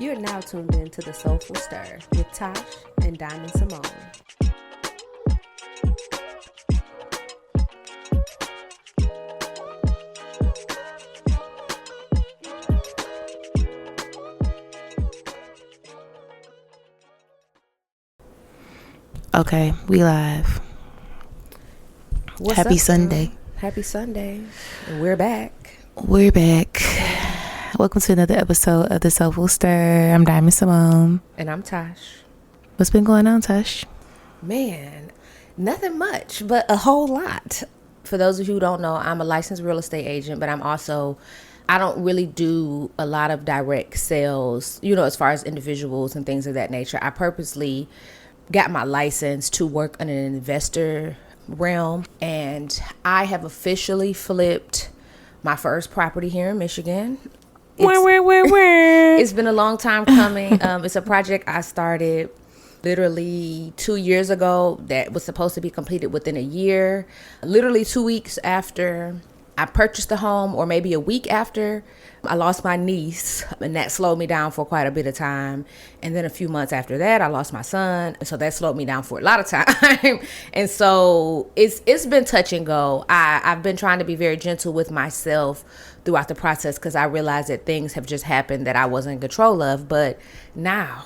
You're now tuned in to the Soulful Stir with Tash and Symoné. Okay, we live. What's Happy up, Sunday. girl? Happy Sunday. And we're back. We're back. Welcome to another episode of the Soulful Stir. I'm Symoné. And I'm Tash. What's been going on, Tash? Man, nothing much, but a whole lot. For those of you who don't know, I'm a licensed real estate agent, but I don't really do a lot of direct sales, as far as individuals and things of that nature. I purposely got my license to work in an investor realm, and I have officially flipped my first property here in Michigan. It's been a long time coming. It's a project I started literally 2 years ago that was supposed to be completed within a year. Literally 2 weeks after I purchased the home, or maybe a week after, I lost my niece, and that slowed me down for quite a bit of time. And then a few months after that, I lost my son, so that slowed me down for a lot of time. And so it's been touch and go. I've been trying to be very gentle with myself throughout the process, because I realized that things have just happened that I wasn't in control of. But now,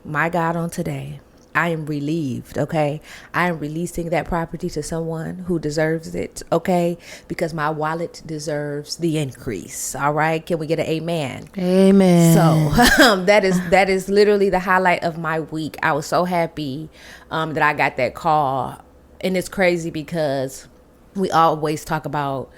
my God, on today, I am relieved, okay? I am releasing that property to someone who deserves it, okay? Because my wallet deserves the increase, all right? Can we get an amen? Amen. So that is literally the highlight of my week. I was so happy that I got that call. And it's crazy because we always talk about,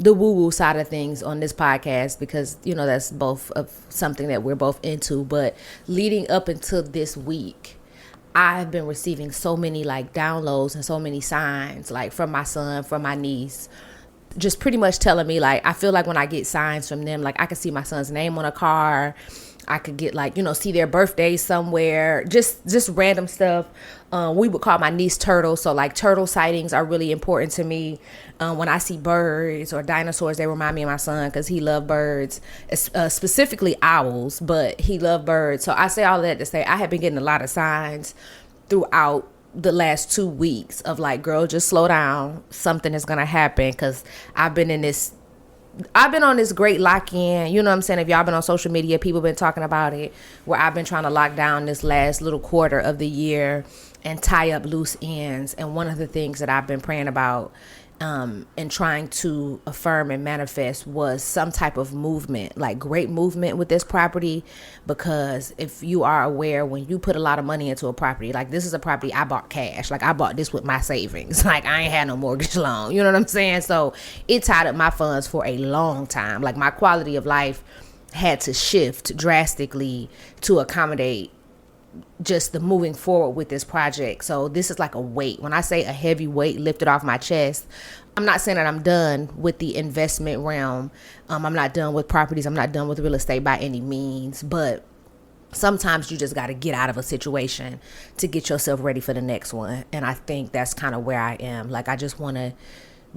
the woo-woo side of things on this podcast, because that's both of something that we're both into. But leading up until this week, I've been receiving so many downloads and so many signs from my son, from my niece, just pretty much telling me I feel like when I get signs from them, I can see my son's name on a car. I could get see their birthday somewhere, just random stuff. We would call my niece Turtle. So turtle sightings are really important to me. When I see birds or dinosaurs, they remind me of my son, because he loved birds, specifically owls, but he loved birds. So I say all that to say I have been getting a lot of signs throughout the last 2 weeks of girl, just slow down. Something is going to happen, because I've been on this great lock-in, you know what I'm saying? If y'all been on social media, people been talking about it, where I've been trying to lock down this last little quarter of the year and tie up loose ends. And one of the things that I've been praying about and trying to affirm and manifest was some type of movement, great movement with this property. Because if you are aware, when you put a lot of money into a property, this is a property I bought cash. I bought this with my savings. I ain't had no mortgage loan. You know what I'm saying? So it tied up my funds for a long time. My quality of life had to shift drastically to accommodate just the moving forward with this project. So this is a weight. When I say a heavy weight lifted off my chest, I'm not saying that I'm done with the investment realm. I'm not done with properties. I'm not done with real estate by any means. But sometimes you just got to get out of a situation to get yourself ready for the next one. And I think that's kind of where I am. I just want to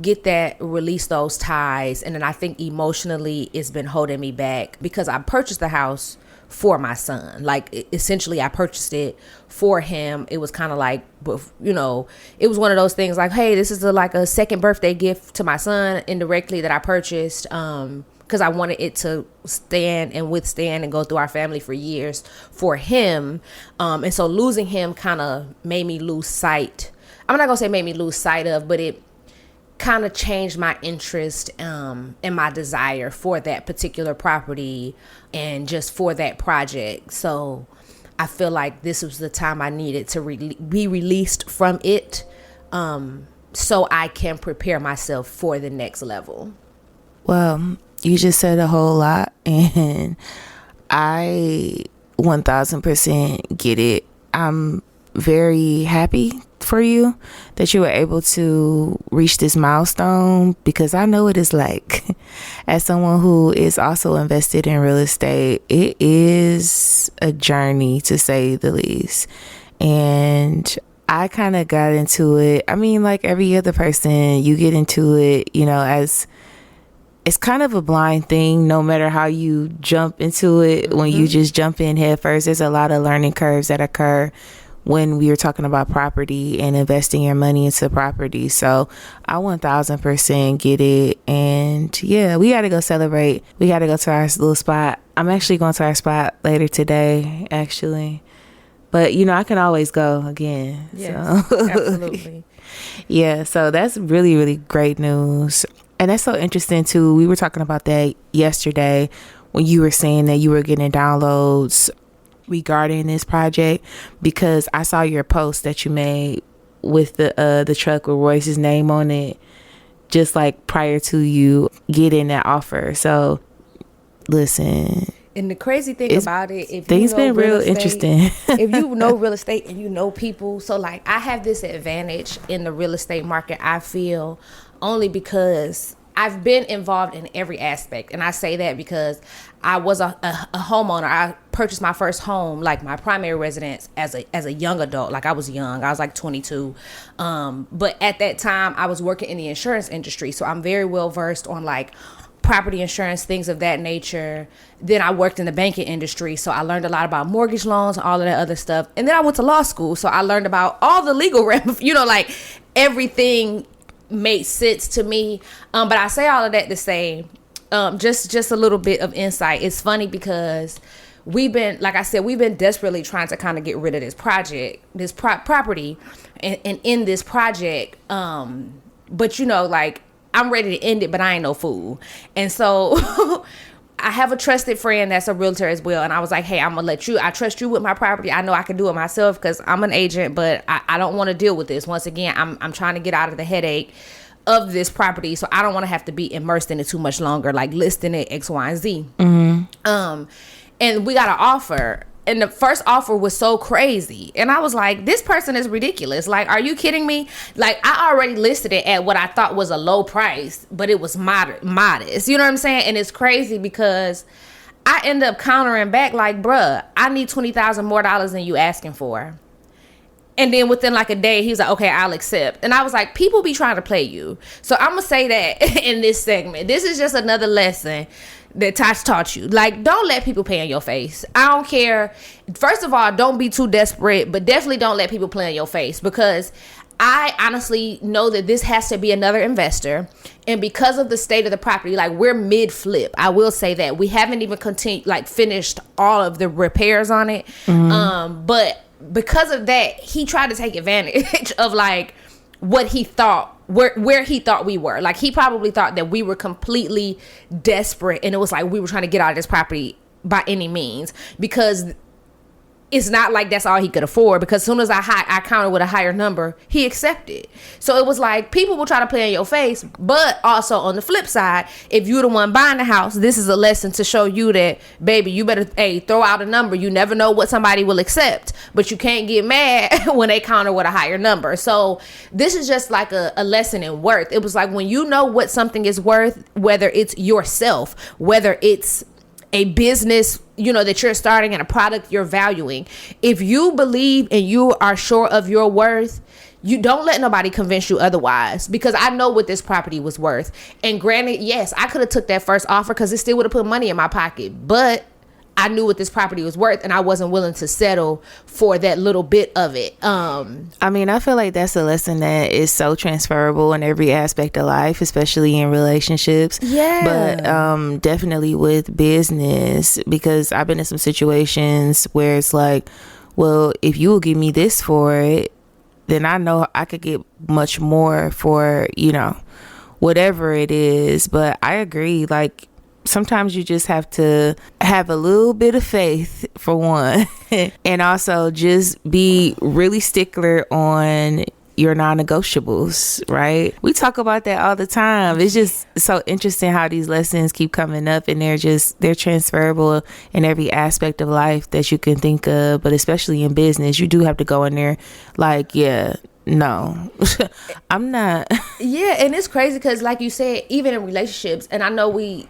get that, release those ties. And then I think emotionally it's been holding me back, because I purchased the house for my son. Essentially I purchased it for him. It was kind of it was one of those things hey, this is a second birthday gift to my son indirectly that I purchased, because I wanted it to stand and withstand and go through our family for years for him. And so losing him kind of made me lose sight. I'm not gonna say made me lose sight of, but it kind of changed my interest and my desire for that particular property and just for that project. So I feel like this was the time I needed to be released from it, so I can prepare myself for the next level. Well, you just said a whole lot, and I 1000% get it. I'm very happy for you that you were able to reach this milestone, because I know it is as someone who is also invested in real estate, it is a journey, to say the least. And I kind of got into it. Like every other person, you get into it, as it's kind of a blind thing no matter how you jump into it. When you just jump in head first, there's a lot of learning curves that occur when we are talking about property and investing your money into property. So I 1000% get it. And yeah, we got to go celebrate. We got to go to our little spot. I'm actually going to our spot later today, actually. But, you know, I can always go again. Yes, so. Absolutely. Yeah, so that's really, really great news. And that's so interesting, too. We were talking about that yesterday when you were saying that you were getting downloads regarding this project, because I saw your post that you made with the truck with Royce's name on it, just like prior to you getting that offer. So listen, and the crazy thing about it, if things you know been real estate, interesting. if you know real estate and you know people, so like I have this advantage in the real estate market, I feel, only because I've been involved in every aspect. And I say that because I was a homeowner. I purchased my first home, like my primary residence, as a young adult. Like I was young. I was like 22. But at that time, I was working in the insurance industry. So I'm very well versed on like property insurance, things of that nature. Then I worked in the banking industry. So I learned a lot about mortgage loans, all of that other stuff. And then I went to law school. So I learned about all the legal like everything made sense to me. But I say all of that to say, just a little bit of insight. It's funny because we've been, like I said, we've been desperately trying to kind of get rid of this project, this property, and in this project. But you know, like I'm ready to end it, but I ain't no fool. And so I have a trusted friend that's a realtor as well. And I was like, hey, I'm gonna I trust you with my property. I know I can do it myself because I'm an agent, but I don't want to deal with this. Once again, I'm trying to get out of the headache of this property. So I don't want to have to be immersed in it too much longer, like listing it X, Y, and Z. And we got an offer. And the first offer was so crazy. And I was like, this person is ridiculous. Like, are you kidding me? Like, I already listed it at what I thought was a low price, but it was modest. You know what I'm saying? And it's crazy because I end up countering back like, bruh, I need $20,000 more than you asking for. And then within like a day, he was like, okay, I'll accept. And I was like, people be trying to play you. So I'm going to say that in this segment. This is just another lesson that Tash taught you. Like, don't let people play in your face. I don't care. First of all, don't be too desperate, but definitely don't let people play in your face, because I honestly know that this has to be another investor. And because of the state of the property, like we're mid flip. I will say that we haven't even finished all of the repairs on it. But because of that, he tried to take advantage of like what he thought, where he thought we were. Like he probably thought that we were completely desperate, and it was like we were trying to get out of this property by any means, because it's not like that's all he could afford. Because as soon as I counted with a higher number, he accepted. So it was like people will try to play in your face, but also on the flip side, if you're the one buying the house, this is a lesson to show you that, baby, you better throw out a number. You never know what somebody will accept, but you can't get mad when they counter with a higher number. So this is just like a lesson in worth. It was like when you know what something is worth, whether it's yourself, whether it's a business, that you're starting, and a product you're valuing. If you believe and you are sure of your worth, you don't let nobody convince you otherwise, because I know what this property was worth. And granted, yes, I could have took that first offer because it still would have put money in my pocket, but I knew what this property was worth, and I wasn't willing to settle for that little bit of it. I mean, I feel like that's a lesson that is so transferable in every aspect of life, especially in relationships. Yeah. But definitely with business, because I've been in some situations where it's like, well, if you will give me this for it, then I know I could get much more for, whatever it is. But I agree, like, sometimes you just have to have a little bit of faith, for one, and also just be really stickler on your non-negotiables, right? We talk about that all the time. It's just so interesting how these lessons keep coming up, and they're transferable in every aspect of life that you can think of, but especially in business, you do have to go in there like, yeah, no, I'm not. Yeah, and it's crazy because, like you said, even in relationships, and I know we,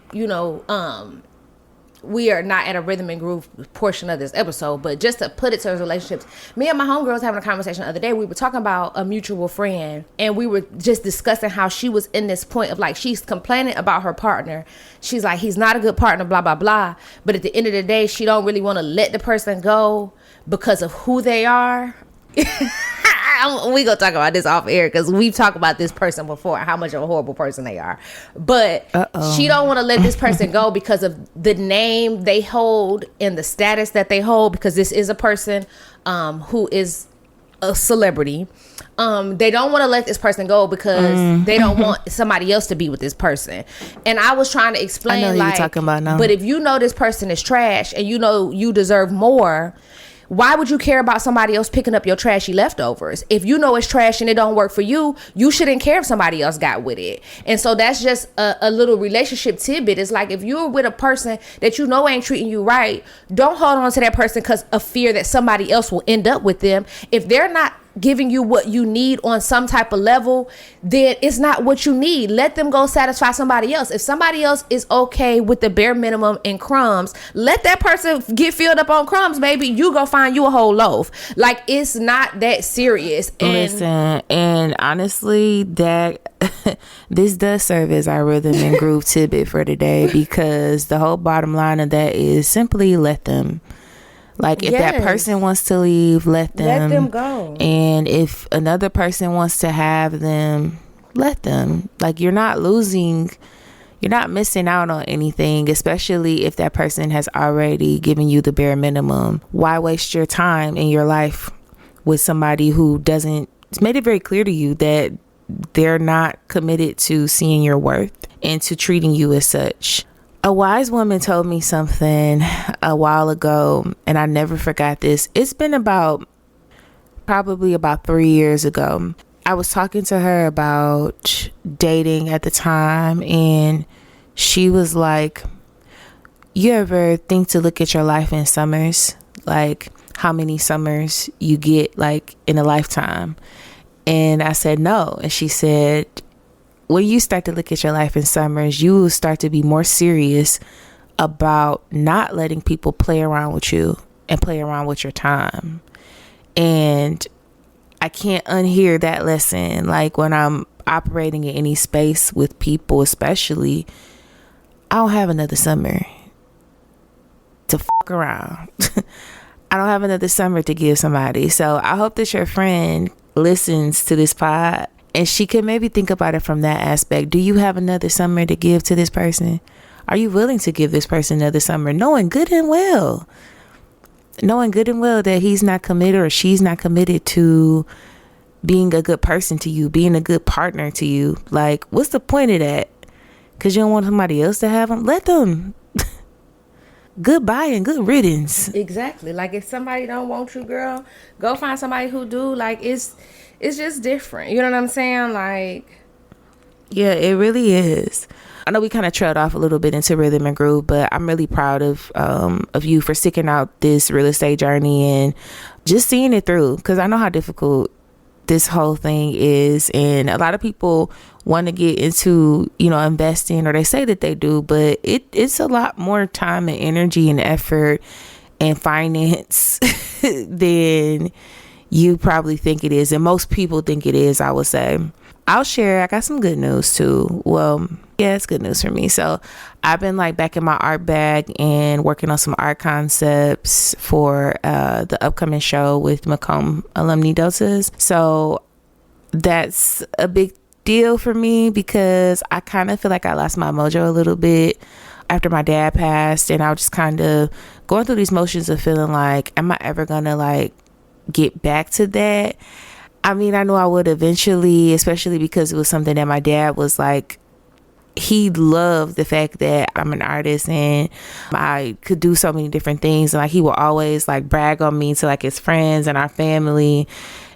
we are not at a rhythm and groove portion of this episode, but just to put it to relationships, me and my homegirls having a conversation the other day. We were talking about a mutual friend, and we were just discussing how she was in this point of like, she's complaining about her partner. She's like, he's not a good partner, blah, blah, blah. But at the end of the day, she don't really want to let the person go because of who they are. We gonna talk about this off air because we've talked about this person before, how much of a horrible person they are. But she don't want to let this person go because of the name they hold and the status that they hold, because this is a person who is a celebrity. They don't want to let this person go because they don't want somebody else to be with this person. And I was trying to explain, I know who like, you're talking about now. But if you know this person is trash and you know you deserve more, why would you care about somebody else picking up your trashy leftovers? If you know it's trash and it don't work for you, you shouldn't care if somebody else got with it. And so that's just a little relationship tidbit. It's like, if you're with a person that you know ain't treating you right, don't hold on to that person because of fear that somebody else will end up with them. If they're not giving you what you need on some type of level, then it's not what you need. Let them go satisfy somebody else. If somebody else is okay with the bare minimum and crumbs, let that person get filled up on crumbs, baby. You go find you a whole loaf. Like, it's not that serious. And listen, and honestly, that this does serve as our rhythm and groove tidbit for today, because the whole bottom line of that is simply let them. Like, if that person wants to leave, let them go. And if another person wants to have them, let them. Like, you're not losing, you're not missing out on anything, especially if that person has already given you the bare minimum. Why waste your time in your life with somebody who doesn't, it's made it very clear to you that they're not committed to seeing your worth and to treating you as such. A wise woman told me something a while ago, and I never forgot this. It's been probably about 3 years ago. I was talking to her about dating at the time, and she was like, you ever think to look at your life in summers? Like, how many summers you get, like, in a lifetime? And I said, no. And she said, when you start to look at your life in summers, you will start to be more serious about not letting people play around with you and play around with your time. And I can't unhear that lesson. Like, when I'm operating in any space with people, especially, I don't have another summer to fuck around. I don't have another summer to give somebody. So I hope that your friend listens to this pod and she can maybe think about it from that aspect. Do you have another summer to give to this person? Are you willing to give this person another summer, knowing good and well that he's not committed or she's not committed to being a good person to you, being a good partner to you? Like, what's the point of that? Because you don't want somebody else to have them? Let them. Goodbye and good riddance. Exactly. Like, if somebody don't want you, girl, go find somebody who do. Like, it's just different. You know what I'm saying? Like, yeah, it really is. I know we kind of trailed off a little bit into rhythm and groove, but I'm really proud of you for sticking out this real estate journey and just seeing it through, because I know how difficult this whole thing is, and a lot of people want to get into, investing, or they say that they do, but it's a lot more time and energy and effort and finance than you probably think it is, and most people think it is. I would say I'll share, I got some good news too. Well, yeah, it's good news for me. So I've been back in my art bag and working on some art concepts for the upcoming show with Macomb Alumni Deltas. So that's a big deal for me, because I kind of feel like I lost my mojo a little bit after my dad passed, and I was just kind of going through these motions of feeling like, am I ever gonna get back to that? I mean, I know I would eventually, especially because it was something that my dad was like, he loved the fact that I'm an artist and I could do so many different things. And he would always brag on me to his friends and our family.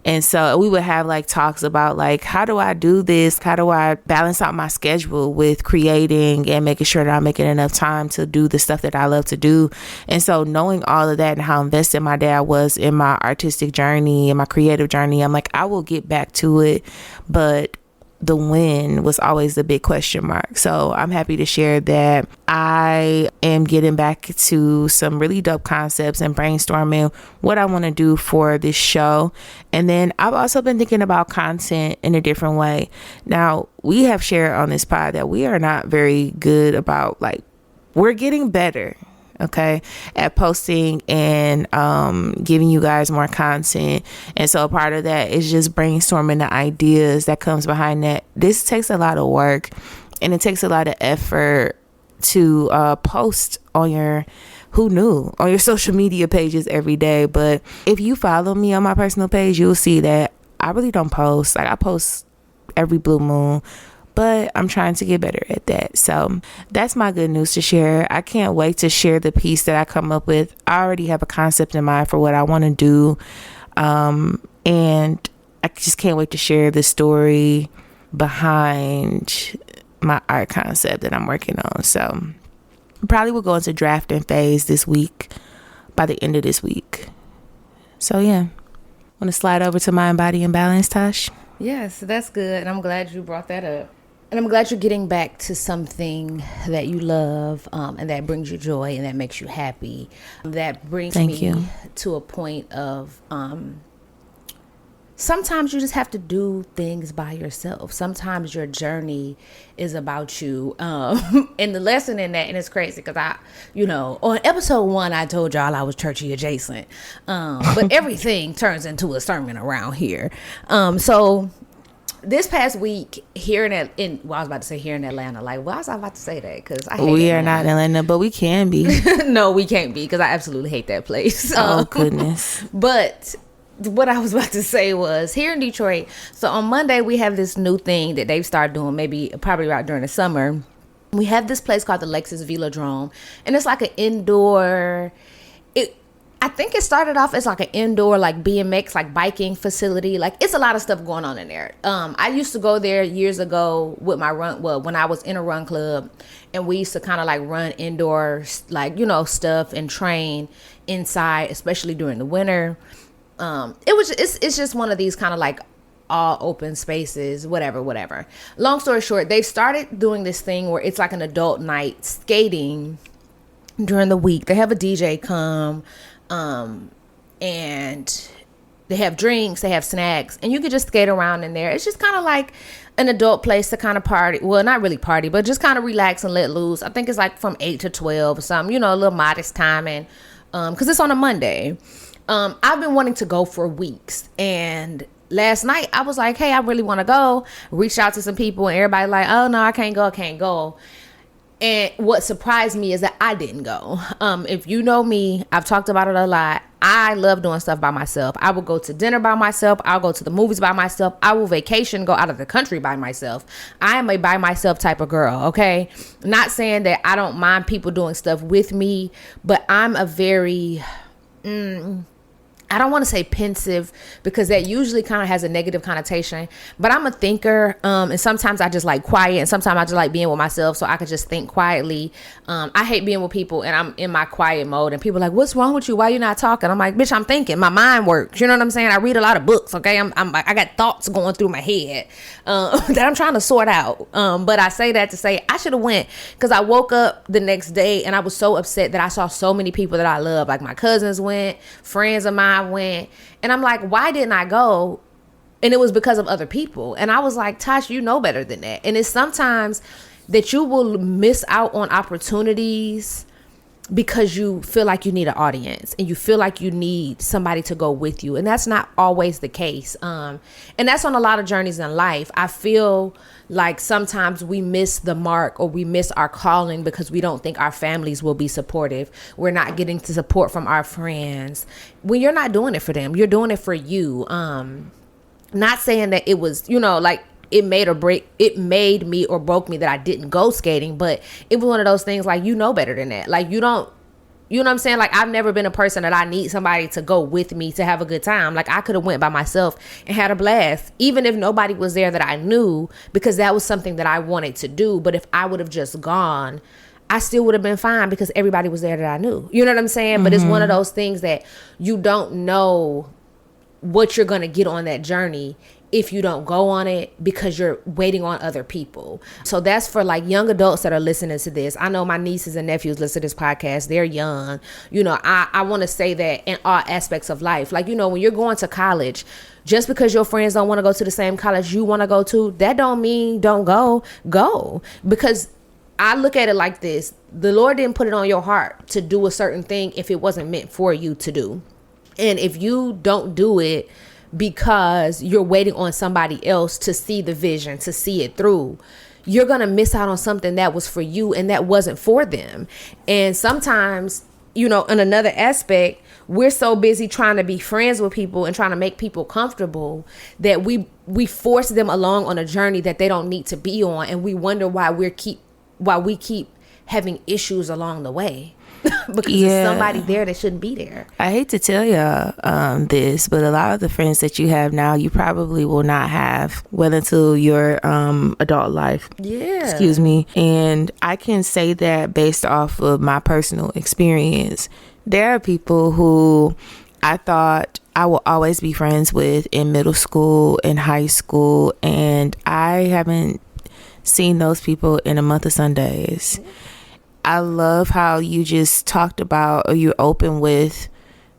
And so we would have talks about how do I do this? How do I balance out my schedule with creating and making sure that I'm making enough time to do the stuff that I love to do? And so knowing all of that and how invested my dad was in my artistic journey and my creative journey, I'm I will get back to it. But the when was always the big question mark. So I'm happy to share that I am getting back to some really dope concepts and brainstorming what I want to do for this show. And then I've also been thinking about content in a different way. Now, we have shared on this pod that we are not very good about, like, we're getting better, okay, at posting and giving you guys more content. And so a part of that is just brainstorming the ideas that comes behind that. This takes a lot of work and it takes a lot of effort to post on your on your social media pages every day. But if you follow me on my personal page, you'll see that I really don't post. Like, I post every blue moon, but I'm trying to get better at that. So that's my good news to share. I can't wait to share the piece that I come up with. I already have a concept in mind for what I want to do. And I just can't wait to share the story behind my art concept that I'm working on. So probably will go into drafting phase this week, by the end of this week. So yeah, want to slide over to Mind, Body, and Balance, Tash? Yes, that's good. And I'm glad you brought that up. And I'm glad you're getting back to something that you love, and that brings you joy and that makes you happy. That brings me to a point of sometimes you just have to do things by yourself. Sometimes your journey is about you. And the lesson in that, and it's crazy because on episode 1, I told y'all I was churchy adjacent. But everything turns into a sermon around here. So this past week here I was about to say here in Atlanta. Like, why was I about to say that? Because we are not in Atlanta, but we can be. No, we can't be, because I absolutely hate that place. Oh, goodness. But what I was about to say was, here in Detroit, so on Monday we have this new thing that they've started doing, probably right during the summer. We have this place called the Lexus Velodrome, and it's like an indoor. I think it started off as like an indoor, like BMX, like biking facility. Like, it's a lot of stuff going on in there. I used to go there years ago with my run. Well, when I was in a run club, and we used to kind of like run indoor, like, stuff and train inside, especially during the winter. It's just one of these kind of like all open spaces, whatever. Long story short, they've started doing this thing where it's like an adult night skating during the week. They have a DJ come. And they have drinks, they have snacks, and you can just skate around in there. It's just kind of like an adult place to kind of party. Well, not really party, but just kind of relax and let loose. I think it's like from 8 to 12 or something, a little modest timing, because it's on a Monday. I've been wanting to go for weeks, and last night I was like, hey, I really want to go. Reached out to some people, and everybody like, oh no, I can't go. And what surprised me is that I didn't go. If you know me, I've talked about it a lot. I love doing stuff by myself. I will go to dinner by myself. I'll go to the movies by myself. I will vacation, go out of the country by myself. I am a by myself type of girl, okay? Not saying that I don't mind people doing stuff with me, but I'm a very... I don't want to say pensive, because that usually kind of has a negative connotation, but I'm a thinker, and sometimes I just like quiet, and sometimes I just like being with myself so I could just think quietly. I hate being with people and I'm in my quiet mode, and people are like, what's wrong with you? Why you not talking? I'm like, bitch, I'm thinking. My mind works. You know what I'm saying? I read a lot of books, okay? I got thoughts going through my head that I'm trying to sort out. But I say that to say I should have went, because I woke up the next day and I was so upset that I saw so many people that I love. Like, my cousins went, friends of mine went, and I'm like, why didn't I go? And it was because of other people. And I was like, Tash, you know better than that. And it's sometimes that you will miss out on opportunities because you feel like you need an audience and you feel like you need somebody to go with you. And that's not always the case. And that's on a lot of journeys in life. I feel like sometimes we miss the mark, or we miss our calling, because we don't think our families will be supportive. We're not getting the support from our friends. When you're not doing it for them, you're doing it for you. Not saying that it was, like, it made me or broke me that I didn't go skating, but it was one of those things like, better than that. Like, you know what I'm saying? Like, I've never been a person that I need somebody to go with me to have a good time. Like, I could have went by myself and had a blast, even if nobody was there that I knew, because that was something that I wanted to do. But if I would have just gone, I still would have been fine, because everybody was there that I knew. You know what I'm saying? Mm-hmm. But it's one of those things that you don't know what you're going to get on that journey if you don't go on it because you're waiting on other people. So that's for like young adults that are listening to this. I know my nieces and nephews listen to this podcast. They're young. You know, I want to say that in all aspects of life. Like, you know, when you're going to college, just because your friends don't want to go to the same college you want to go to, that don't mean don't go. Because I look at it like this. The Lord didn't put it on your heart to do a certain thing if it wasn't meant for you to do. And if you don't do it because you're waiting on somebody else to see the vision, to see it through, you're going to miss out on something that was for you and that wasn't for them. And sometimes, you know, in another aspect, we're so busy trying to be friends with people and trying to make people comfortable that we force them along on a journey that they don't need to be on. And we wonder why we keep having issues along the way. Because there's somebody there that shouldn't be there. I hate to tell y'all this, but a lot of the friends that you have now, you probably will not have well until your adult life. Yeah. Excuse me. And I can say that based off of my personal experience. There are people who I thought I will always be friends with in middle school and high school, and I haven't seen those people in a month of Sundays. I love how you just talked about, or you're open with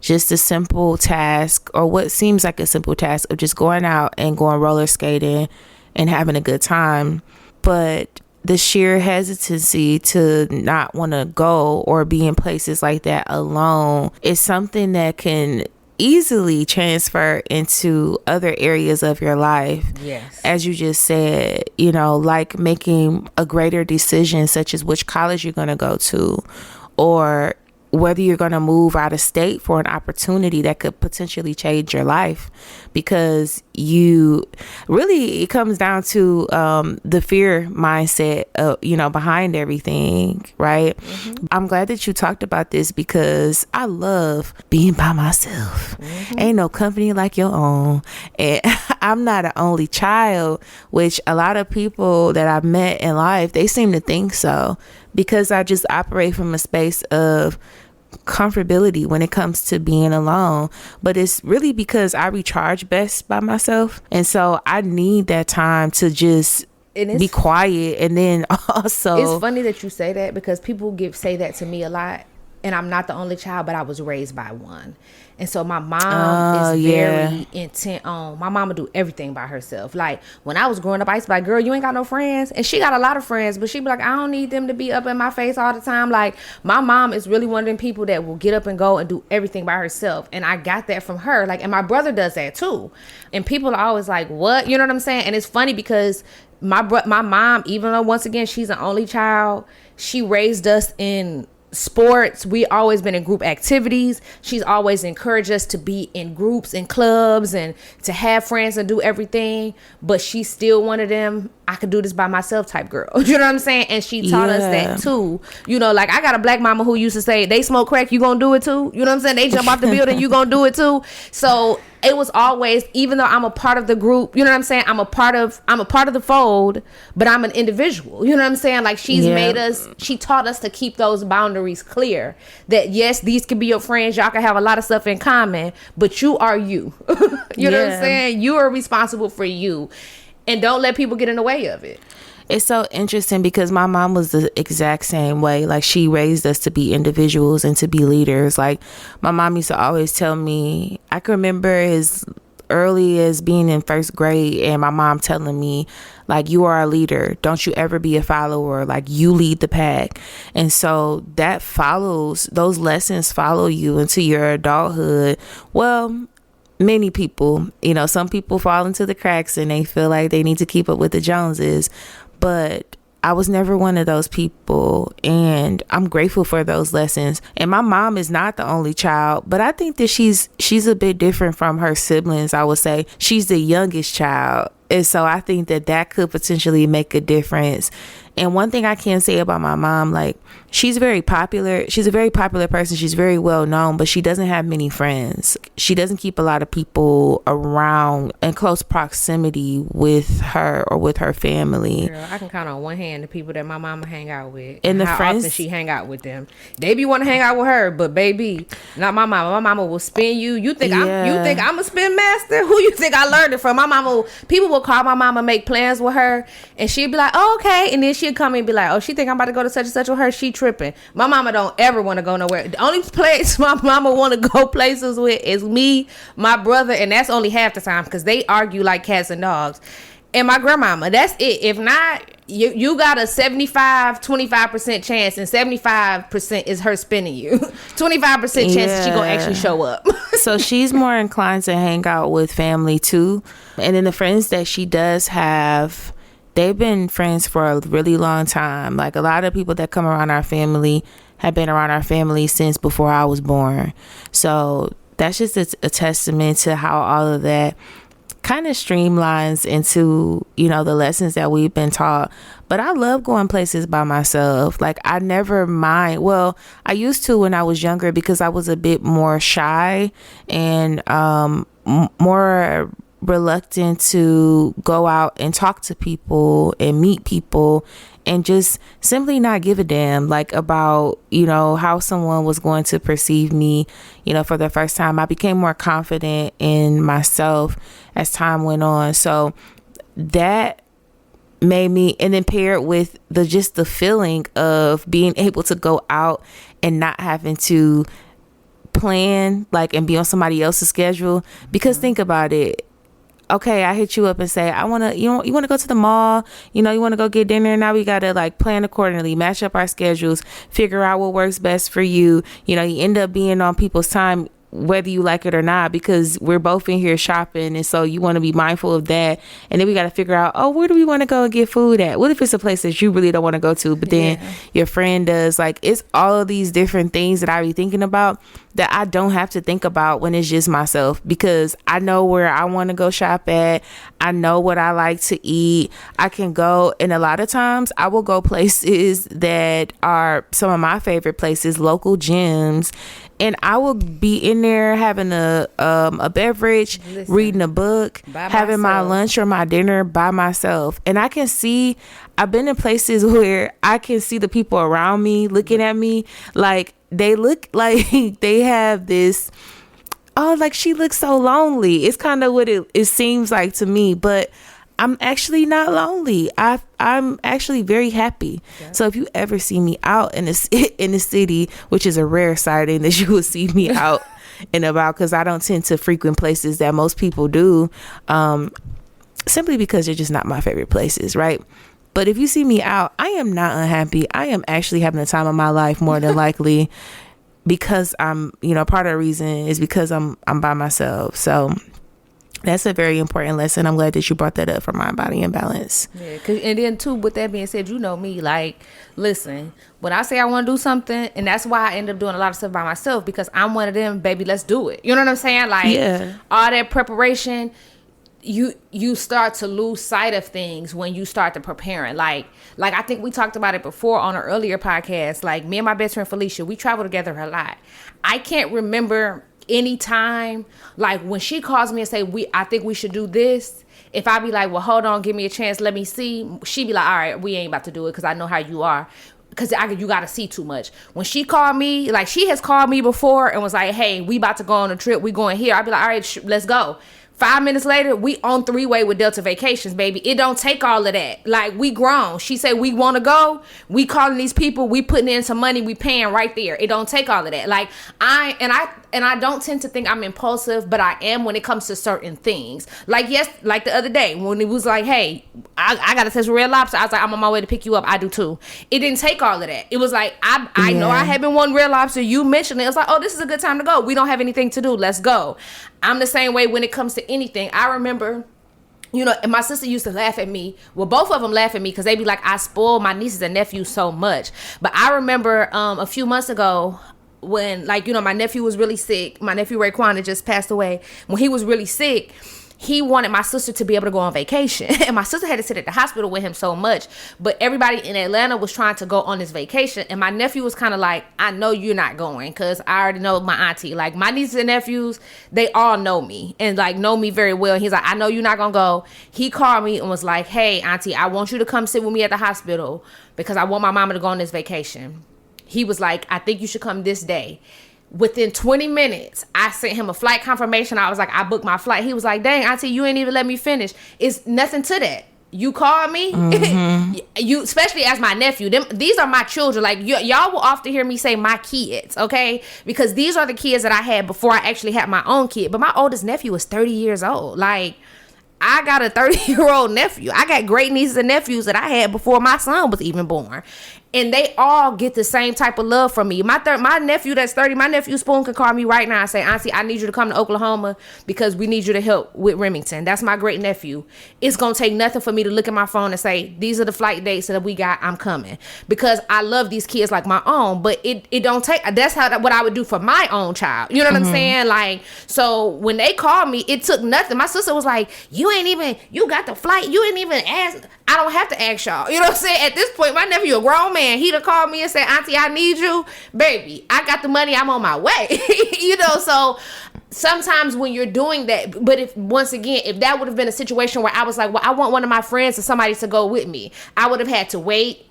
just a simple task, or what seems like a simple task of just going out and going roller skating and having a good time. But the sheer hesitancy to not want to go or be in places like that alone is something that can easily transfer into other areas of your life. Yes. As you just said, you know, like making a greater decision, such as which college you're going to go to, or whether you're going to move out of state for an opportunity that could potentially change your life. Because it comes down to the fear mindset, behind everything, right? Mm-hmm. I'm glad that you talked about this because I love being by myself. Mm-hmm. Ain't no company like your own. And I'm not an only child, which a lot of people that I've met in life, they seem to think so, because I just operate from a space of comfortability when it comes to being alone. But it's really because I recharge best by myself, and so I need that time to just be quiet. And then also, it's funny that you say that, because people say that to me a lot, and I'm not the only child, but I was raised by one. And so my mom is very intent on, my mama do everything by herself. Like when I was growing up, I used to be like, girl, you ain't got no friends. And she got a lot of friends, but she be like, I don't need them to be up in my face all the time. Like my mom is really one of them people that will get up and go and do everything by herself. And I got that from her. Like, and my brother does that too. And people are always like, what? You know what I'm saying? And it's funny because my mom, even though once again, she's an only child, she raised us in sports. We always been in group activities. She's always encouraged us to be in groups and clubs and to have friends and do everything. But she's still one of them, I could do this by myself type girl. You know what I'm saying? And she taught us that too. You know, like I got a black mama who used to say, they smoke crack, you gonna do it too. You know what I'm saying? They jump off the building, you gonna do it too. So it was always, even though I'm a part of the group, you know what I'm saying? I'm a part of the fold, but I'm an individual. You know what I'm saying? Like she taught us to keep those boundaries clear. That yes, these can be your friends. Y'all can have a lot of stuff in common, but you are you. You know what I'm saying? You are responsible for you. And don't let people get in the way of it. It's so interesting because my mom was the exact same way. Like she raised us to be individuals and to be leaders. Like my mom used to always tell me, I can remember as early as being in first grade and my mom telling me, like, you are a leader. Don't you ever be a follower. Like you lead the pack. And so that those lessons follow you into your adulthood. Well, many people, some people fall into the cracks and they feel like they need to keep up with the Joneses. But I was never one of those people, and I'm grateful for those lessons. And my mom is not the only child, but I think that she's a bit different from her siblings. I would say she's the youngest child, and so I think that could potentially make a difference. And one thing I can say about my mom, like she's very popular. She's a very popular person. She's very well known, but she doesn't have many friends. She doesn't keep a lot of people around in close proximity with her or with her family. Girl, I can count on one hand the people that my mama hang out with and the how friends often she hang out with them. They be want to hang out with her, but baby, not my mama. My mama will spin you. You think I'm a spin master? Who you think I learned it from? My mama. People will call my mama, make plans with her, and she'd be like, oh, okay, and then she'd come and be like, oh, she think I'm about to go to such and such with her. She tripping. My mama don't ever want to go nowhere. The only place my mama want to go places with is me, my brother, and that's only half the time because they argue like cats and dogs. And my grandmama, that's it. If not, you got a 25% chance, and 75% is her spinning you. 25% chance that she gonna actually show up. So she's more inclined to hang out with family too. And then the friends that she does have, they've been friends for a really long time. Like a lot of people that come around our family have been around our family since before I was born. So that's just a testament to how all of that kind of streamlines into, you know, the lessons that we've been taught. But I love going places by myself. Like I never mind. Well, I used to when I was younger because I was a bit more shy and more reluctant to go out and talk to people and meet people and just simply not give a damn like about, you know, how someone was going to perceive me, you know, for the first time. I became more confident in myself as time went on. So that made me, and then paired with the feeling of being able to go out and not having to plan like and be on somebody else's schedule. Because think about it. Okay, I hit you up and say, you want to go to the mall, you know, you want to go get dinner. Now we got to like plan accordingly, match up our schedules, figure out what works best for you. You know, you end up being on people's time, whether you like it or not, because we're both in here shopping. And so you want to be mindful of that. And then we got to figure out, oh, where do we want to go and get food at? What if it's a place that you really don't want to go to, but then your friend does? Like, it's all of these different things that I be thinking about that I don't have to think about when it's just myself, because I know where I want to go shop at. I know what I like to eat. I can go, and a lot of times I will go places that are some of my favorite places, local gyms, and I will be in there having a beverage, reading a book, having my lunch or my dinner by myself. And I can see, I've been in places where I can see the people around me looking at me like they look like they have this, oh, like she looks so lonely. It's kind of what it seems like to me, but I'm actually not lonely. I'm actually very happy. Yeah. So if you ever see me out in the city, which is a rare sighting that you will see me out and about, because I don't tend to frequent places that most people do, simply because they're just not my favorite places, right? But if you see me out, I am not unhappy. I am actually having the time of my life more than likely, because I'm, you know, part of the reason is because I'm by myself. So that's a very important lesson. I'm glad that you brought that up for Mind, Body, and Balance. Yeah, and then too, with that being said, you know me, like, listen, when I say I want to do something, and that's why I end up doing a lot of stuff by myself, because I'm one of them, baby, let's do it. You know what I'm saying? Like, all that preparation, you start to lose sight of things when you start to preparing. Like I think we talked about it before on an earlier podcast. Like, me and my best friend Felicia, we travel together a lot. I can't remember any time like when she calls me and say I think we should do this, if I be like, well, hold on, give me a chance, let me see, she be like, all right, we ain't about to do it because I know how you are, because you gotta see too much. When she called me, like, she has called me before and was like, hey, we about to go on a trip, we going here, I'd be like, all right, let's go. 5 minutes later, we on 3-way with Delta Vacations, baby. It don't take all of that. Like, we grown. She said we want to go. We calling these people. We putting in some money. We paying right there. It don't take all of that. Like, I don't tend to think I'm impulsive, but I am when it comes to certain things. Like, yes, like the other day when it was like, hey, I got to taste Red Lobster. I was like, I'm on my way to pick you up. I do too. It didn't take all of that. It was like, I know I had been wanting Red Lobster. You mentioned it. It was like, oh, this is a good time to go. We don't have anything to do. Let's go. I'm the same way when it comes to anything. I remember, you know, and my sister used to laugh at me. Well, both of them laugh at me because they be like, I spoil my nieces and nephews so much. But I remember a few months ago when, like, you know, my nephew was really sick. My nephew Raekwon had just passed away. When he was really sick, he wanted my sister to be able to go on vacation. And my sister had to sit at the hospital with him so much. But everybody in Atlanta was trying to go on this vacation. And my nephew was kind of like, I know you're not going, because I already know my auntie. Like, my nieces and nephews, they all know me and like know me very well. And he's like, I know you're not going to go. He called me and was like, hey, auntie, I want you to come sit with me at the hospital because I want my mama to go on this vacation. He was like, I think you should come this day. Within 20 minutes, I sent him a flight confirmation. I was like, I booked my flight. He was like, dang, auntie, you ain't even let me finish. It's nothing to that. You called me, you, especially as my nephew. These are my children. Like, y'all will often hear me say my kids, okay? Because these are the kids that I had before I actually had my own kid. But my oldest nephew is 30 years old. Like, I got a 30-year-old nephew. I got great nieces and nephews that I had before my son was even born. And they all get the same type of love from me. My nephew that's 30, my nephew Spoon can call me right now and say, auntie, I need you to come to Oklahoma because we need you to help with Remington. That's my great nephew. It's going to take nothing for me to look at my phone and say, these are the flight dates that we got. I'm coming. Because I love these kids like my own. But it don't take, that's what I would do for my own child. You know what I'm saying? Like, so when they called me, it took nothing. My sister was like, you got the flight. You ain't even ask. I don't have to ask y'all. You know what I'm saying? At this point, my nephew a grown man. He'd have called me and said, auntie, I need you. Baby, I got the money. I'm on my way. You know, so sometimes when you're doing that, but if that would have been a situation where I was like, well, I want one of my friends or somebody to go with me, I would have had to wait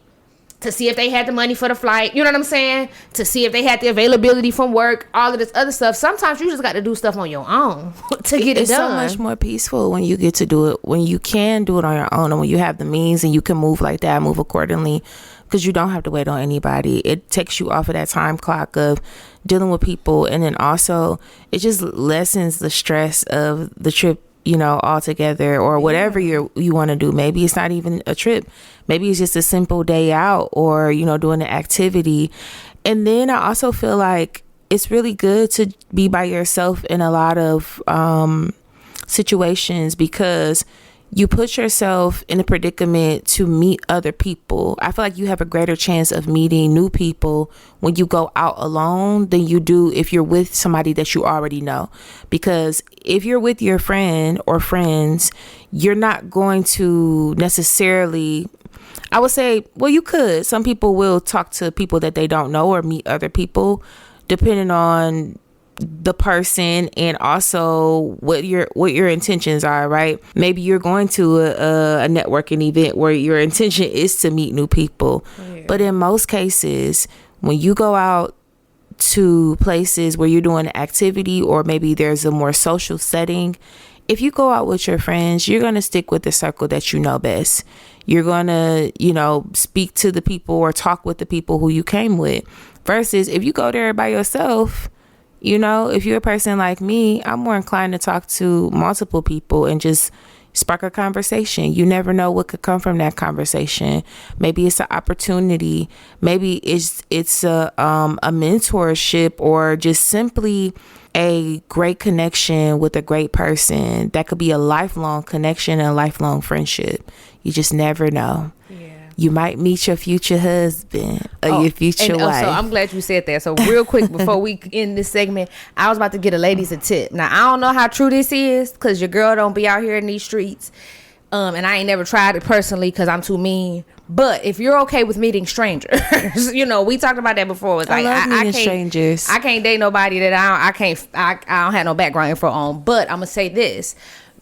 to see if they had the money for the flight, you know what I'm saying? To see if they had the availability from work, all of this other stuff. Sometimes you just got to do stuff on your own to get it done. It's so much more peaceful when you get to do it, when you can do it on your own, and when you have the means and you can move like that, move accordingly, because you don't have to wait on anybody. It takes you off of that time clock of dealing with people, and then also it just lessens the stress of the trip, you know, all together, or whatever you want to do. Maybe it's not even a trip. Maybe it's just a simple day out, or, you know, doing an activity. And then I also feel like it's really good to be by yourself in a lot of situations, because you put yourself in a predicament to meet other people. I feel like you have a greater chance of meeting new people when you go out alone than you do if you're with somebody that you already know. Because if you're with your friend or friends, you're not going to necessarily, I would say, well, you could. Some people will talk to people that they don't know or meet other people, depending on the person and also what your intentions are, right? Maybe you're going to a networking event where your intention is to meet new people. Yeah. But in most cases, when you go out to places where you're doing an activity, or maybe there's a more social setting, if you go out with your friends, you're going to stick with the circle that you know best. You're going to, you know, speak to the people or talk with the people who you came with, versus if you go there by yourself. You know, if you're a person like me, I'm more inclined to talk to multiple people and just spark a conversation. You never know what could come from that conversation. Maybe it's an opportunity. Maybe it's a mentorship, or just simply a great connection with a great person. That could be a lifelong connection and a lifelong friendship. You just never know. You might meet your future husband or your future wife. So I'm glad you said that. So real quick, before we end this segment, I was about to get a ladies a tip. Now, I don't know how true this is, because your girl don't be out here in these streets. And I ain't never tried it personally because I'm too mean. But if you're okay with meeting strangers, you know, we talked about that before. It's like, I love meeting strangers. I can't date nobody that I don't have no background info on. But I'm going to say this.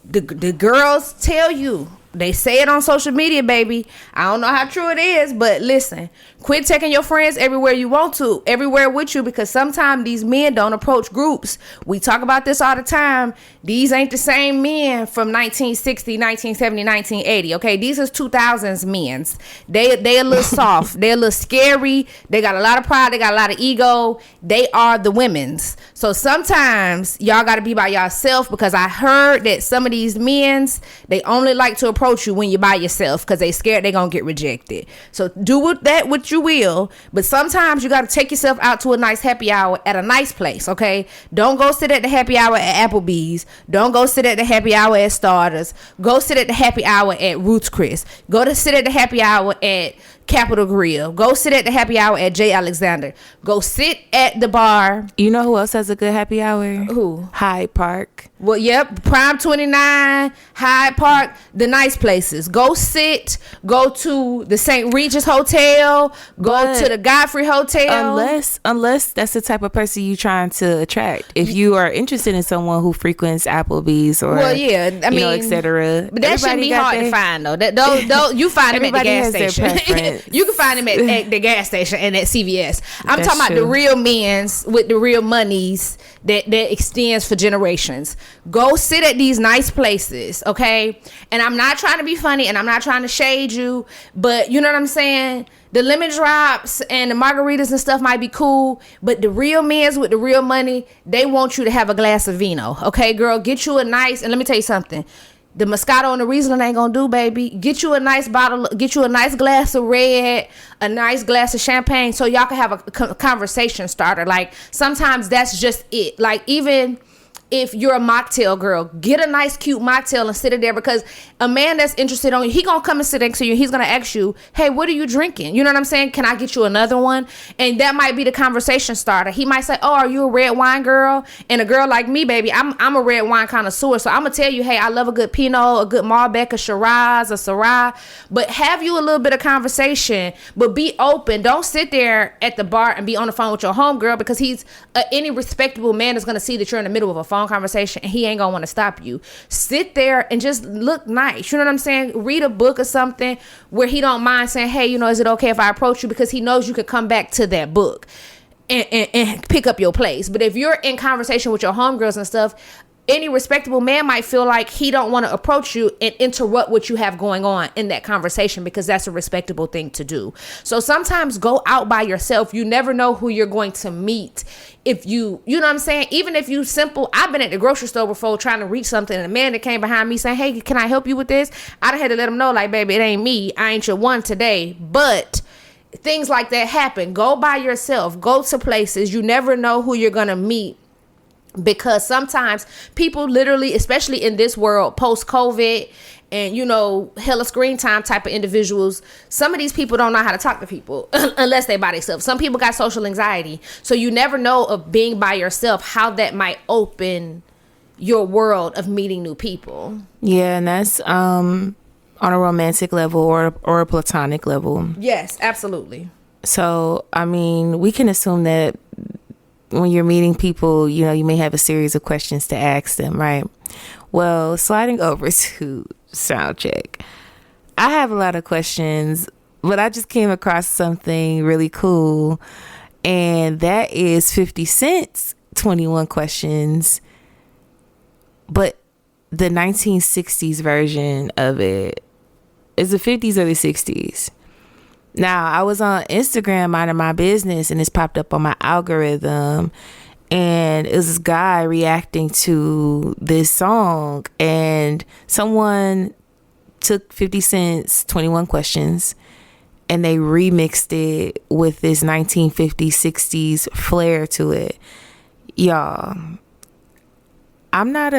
The girls tell you, they say it on social media, baby. I don't know how true it is, but listen, quit taking your friends everywhere you want to, everywhere with you, because sometimes these men don't approach groups. We talk about this all the time. These ain't the same men from 1960, 1970, 1980, okay? These is 2000s men. They a little soft. They a little scary. They got a lot of pride. They got a lot of ego. They are the women's. So sometimes y'all got to be by yourself, because I heard that some of these men's, they only like to approach you when you're by yourself because they scared they're gonna get rejected. So do with that what you will, but sometimes you got to take yourself out to a nice happy hour at a nice place, okay? Don't go sit at the happy hour at Applebee's. Don't go sit at the happy hour at Starters. Go sit at the happy hour at Roots Chris. Go to sit at the happy hour at Capitol Grill. Go sit at the happy hour at J. Alexander. Go sit at the bar. You know who else has a good happy hour? Who? Hyde Park. Well, yep. Prime 29, Hyde Park, the nice places. Go sit. Go to the St. Regis Hotel. Go to the Godfrey Hotel. Unless that's the type of person you trying to attract. If you are interested in someone who frequents Applebee's or, etc. But that shouldn't be hard to find, though. Those you find them at the gas station. You can find them at the gas station and at CVS. I'm talking about the real men's with the real monies that extends for generations. Go sit at these nice places, okay? And I'm not trying to be funny and I'm not trying to shade you, but you know what I'm saying? The lemon drops and the margaritas and stuff might be cool, but the real men's with the real money, they want you to have a glass of vino, okay, girl? Get you a nice, and let me tell you something. The Moscato and the Riesling ain't gonna do, baby. Get you a nice bottle, get you a nice glass of red, a nice glass of champagne, so y'all can have a conversation starter. Like, sometimes that's just it. Like, even if you're a mocktail girl, get a nice cute mocktail and sit it there, because a man that's interested on you, he gonna come and sit next to you. He's gonna ask you, hey, what are you drinking? You know what I'm saying? Can I get you another one? And that might be the conversation starter. He might say, oh, are you a red wine girl? And a girl like me, baby, I'm a red wine connoisseur, so I'm gonna tell you, hey, I love a good Pinot, a good Malbec, a Shiraz, a Syrah. But have you a little bit of conversation, but be open. Don't sit there at the bar and be on the phone with your homegirl, because he's any respectable man is gonna see that you're in the middle of a phone conversation and he ain't gonna want to stop you. Sit there and just look nice. You know what I'm saying? Read a book or something where he don't mind saying, hey, you know, is it okay if I approach you? Because he knows you could come back to that book and pick up your place. But if you're in conversation with your homegirls and stuff, any respectable man might feel like he don't want to approach you and interrupt what you have going on in that conversation, because that's a respectable thing to do. So sometimes go out by yourself. You never know who you're going to meet. If you know what I'm saying? Even if you simple, I've been at the grocery store before trying to reach something, and a man that came behind me saying, hey, can I help you with this? I'd have had to let him know, like, baby, it ain't me. I ain't your one today. But things like that happen. Go by yourself. Go to places. You never know who you're going to meet. Because sometimes people literally, especially in this world, post-COVID and, you know, hella screen time type of individuals, some of these people don't know how to talk to people unless they by themselves. Some people got social anxiety. So you never know of being by yourself, how that might open your world of meeting new people. Yeah, and that's on a romantic level or a platonic level. Yes, absolutely. So, I mean, we can assume that when you're meeting people, you know, you may have a series of questions to ask them, right? Well, sliding over to sound check, I have a lot of questions, but I just came across something really cool, and that is 50 Cent's 21 questions, but the 1960s version of it. Is the 50s or the 60s? Now, I was on Instagram minding my business, and it's popped up on my algorithm, and it was this guy reacting to this song, and someone took 50 Cent's 21 questions and they remixed it with this 1950s, 60s flair to it. Y'all, I'm not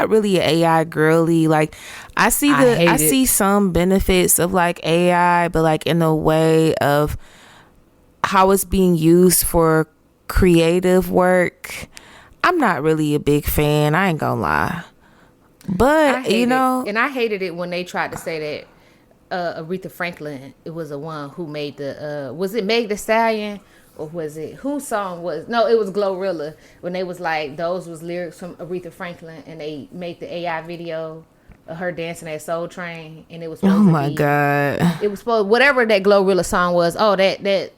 really an AI girly. Like, I see some benefits of like AI, but like in the way of how it's being used for creative work, I'm not really a big fan. I ain't gonna lie. But you know, and I hated it when they tried to say that Aretha Franklin, it was the one who made the was it Meg Thee Stallion? Or was it, whose song was, no, it was Glorilla, when they was like, those was lyrics from Aretha Franklin, and they made the AI video of her dancing at Soul Train, and it was supposed to be, God, it was supposed, whatever that Glorilla song was, that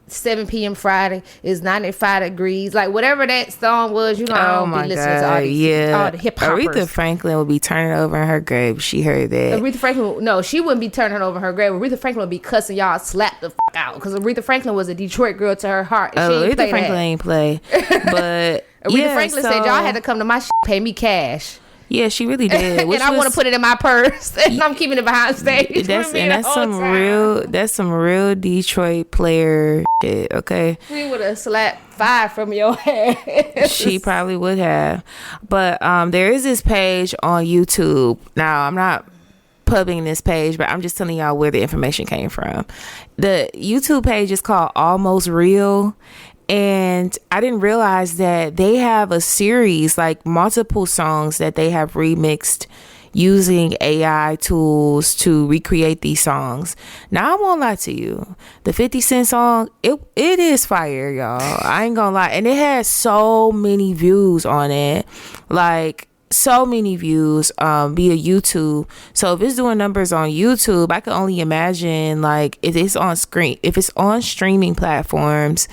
7 p.m. Friday is 95 degrees, like whatever that song was, you know, I don't be listening to all the hip hoppers. Aretha Franklin would be turning over in her grave. She heard that. Aretha Franklin, no, she wouldn't be turning over in her grave. Aretha Franklin would be cussing y'all slap the fuck out, because Aretha Franklin was a Detroit girl to her heart. And Aretha Franklin ain't play, but Aretha Franklin said y'all had to come to my pay me cash. Yeah, she really did. And I want to put it in my purse, and I'm keeping it behind stage. That's some real Detroit player shit. Okay, she would have slapped 5 from your ass. She probably would have. But there is this page on YouTube. Now, I'm not pubbing this page, but I'm just telling y'all where the information came from. The YouTube page is called Almost Real, and I didn't realize that they have a series, like multiple songs that they have remixed using AI tools to recreate these songs. Now, I won't lie to you, the 50 Cent song, it is fire, y'all. I ain't gonna lie. And it has so many views on it, like so many views via YouTube. So if it's doing numbers on YouTube, I can only imagine like if it's on streaming platforms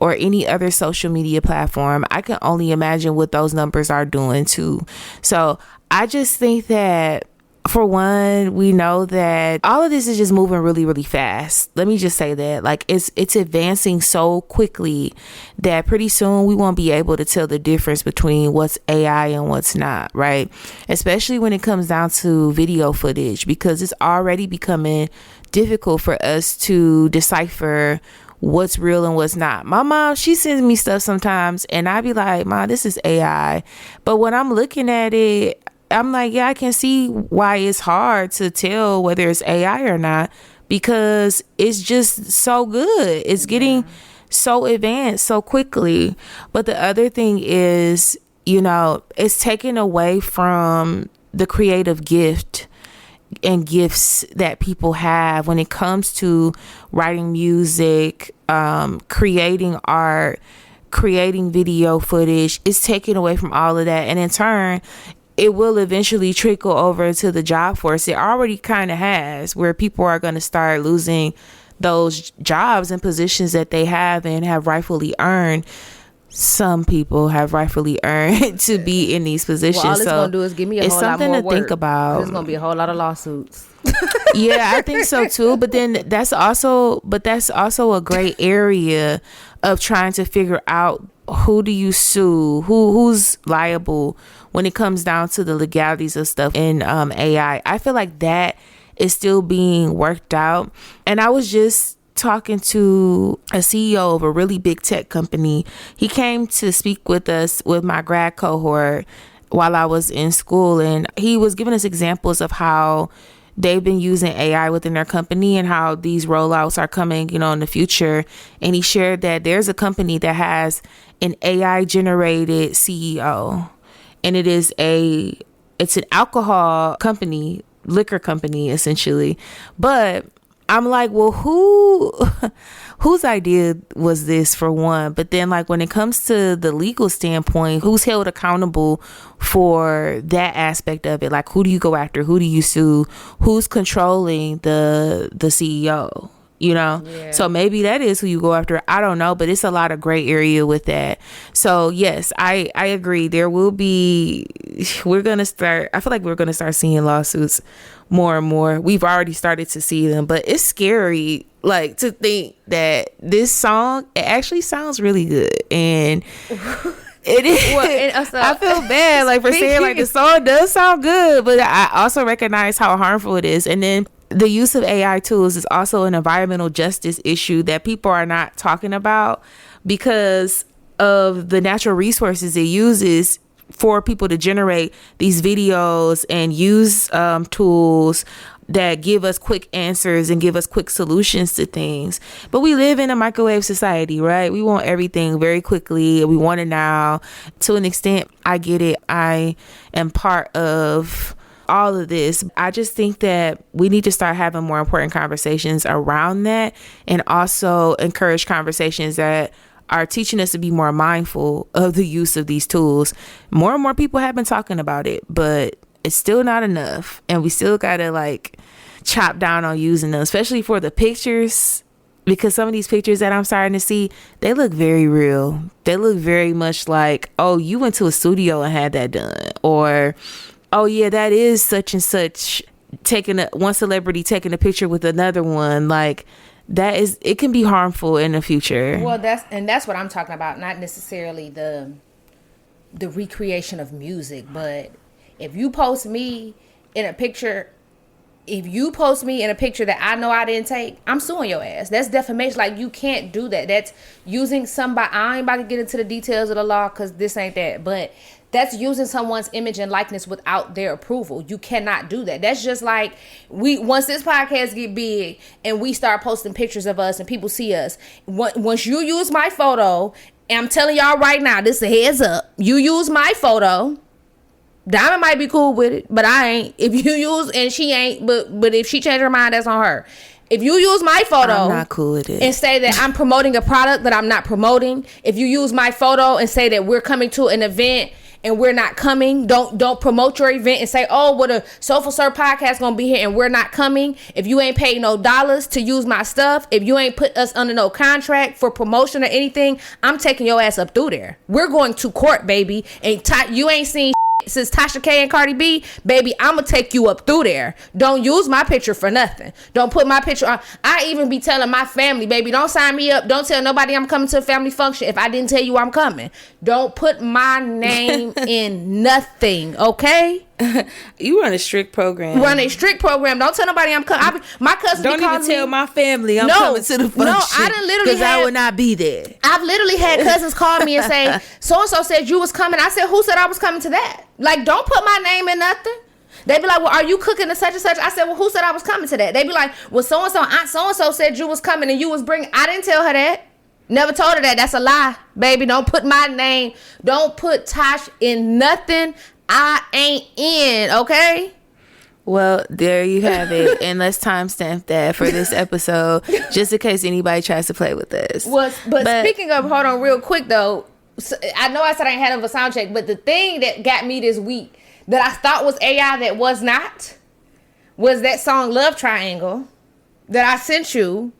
or any other social media platform, I can only imagine what those numbers are doing too. So I just think that, for one, we know that all of this is just moving really, really fast. Let me just say that, like, it's advancing so quickly that pretty soon we won't be able to tell the difference between what's AI and what's not, right? Especially when it comes down to video footage, because it's already becoming difficult for us to decipher what's real and what's not. My mom, she sends me stuff sometimes and I be like, Mom, this is AI. But when I'm looking at it, I'm like, yeah, I can see why it's hard to tell whether it's AI or not, because it's just so good. It's getting so advanced so quickly. But the other thing is, you know, it's taken away from the creative gift and gifts that people have when it comes to writing music, creating art, creating video footage. It's taken away from all of that, and in turn it will eventually trickle over to the job force. It already kind of has, where people are going to start losing those jobs and positions that they have and have rightfully earned. Some people have rightfully earned to be in these positions. Well, all it's gonna do is give me a whole lot more work. It's something to think about. There's gonna be a whole lot of lawsuits. Yeah, I think so too. But then that's also a gray area of trying to figure out who do you sue, who's liable when it comes down to the legalities of stuff in AI. I feel like that is still being worked out. And I was just talking to a CEO of a really big tech company. He came to speak with us with my grad cohort while I was in school, and he was giving us examples of how they've been using AI within their company and how these rollouts are coming, you know, in the future. And he shared that there's a company that has an AI generated CEO, and it's an alcohol company, liquor company essentially. But I'm like, well, whose idea was this, for one? But then, like, when it comes to the legal standpoint, who's held accountable for that aspect of it? Like, who do you go after? Who do you sue? Who's controlling the CEO? You know? Yeah. So maybe that is who you go after. I don't know, but it's a lot of gray area with that. So yes, I agree. There will be, I feel like we're going to start seeing lawsuits more and more. We've already started to see them, but it's scary, like, to think that this song, it actually sounds really good. And it is. Well, and also, I feel bad, like, for saying, like, the song does sound good, but I also recognize how harmful it is. And then the use of AI tools is also an environmental justice issue that people are not talking about because of the natural resources it uses for people to generate these videos and use tools that give us quick answers and give us quick solutions to things. But we live in a microwave society, right? We want everything very quickly. We want it now. To an extent, I get it. I am part of all of this. I just think that we need to start having more important conversations around that, and also encourage conversations that are teaching us to be more mindful of the use of these tools. More and more people have been talking about it, but it's still not enough. And we still gotta, like, chop down on using them, especially for the pictures, because some of these pictures that I'm starting to see, they look very real. They look very much like, oh, you went to a studio and had that done. Or, oh yeah, that is such and such, one celebrity taking a picture with another one. Like, it can be harmful in the future. Well, that's what I'm talking about. Not necessarily the recreation of music, but if you post me in a picture if you post me in a picture that I know I didn't take, I'm suing your ass. That's defamation. Like, you can't do that. That's using somebody. I ain't about to get into the details of the law because this ain't that. But that's using someone's image and likeness without their approval. You cannot do that. That's just like once this podcast get big and we start posting pictures of us and people see us. Once you use my photo, and I'm telling y'all right now, this is a heads up. You use my photo. Diamond might be cool with it, but I ain't. If you use, and she ain't, but if she changed her mind, that's on her. If you use my photo, I'm not cool with it, and say that I'm promoting a product that I'm not promoting, if you use my photo and say that we're coming to an event and we're not coming, don't promote your event and say, oh, well, the Soulful Stir podcast gonna be here and we're not coming. If you ain't paid no dollars to use my stuff, if you ain't put us under no contract for promotion or anything, I'm taking your ass up through there. We're going to court, baby. And you ain't seen since Tasha K and Cardi B, baby, I'm gonna take you up through there. Don't use my picture for nothing. Don't put my picture on. I even be telling my family, baby, don't sign me up. Don't tell nobody I'm coming to a family function if I didn't tell you I'm coming. Don't put my name in nothing, okay? You run a strict program. Run a strict program. Don't tell nobody I'm coming. My cousin don't even tell my family I'm coming to the function. No, I done literally because I would not be there. I've literally had cousins call me and say, so and so said you was coming. I said, who said I was coming to that? Like, don't put my name in nothing. They be like, well, are you cooking to such and such? I said, well, who said I was coming to that? They be like, well, so and so, Aunt so and so said you was coming and you was bringing. I didn't tell her that. Never told her that. That's a lie, baby. Don't put my name. Don't put Tosh in nothing I ain't in, okay? Well, there you have it. And let's timestamp that for this episode, just in case anybody tries to play with this. But speaking of, hold on real quick, though. I know I said I ain't had a sound check, but the thing that got me this week that I thought was AI that was not was that song Love Triangle that I sent you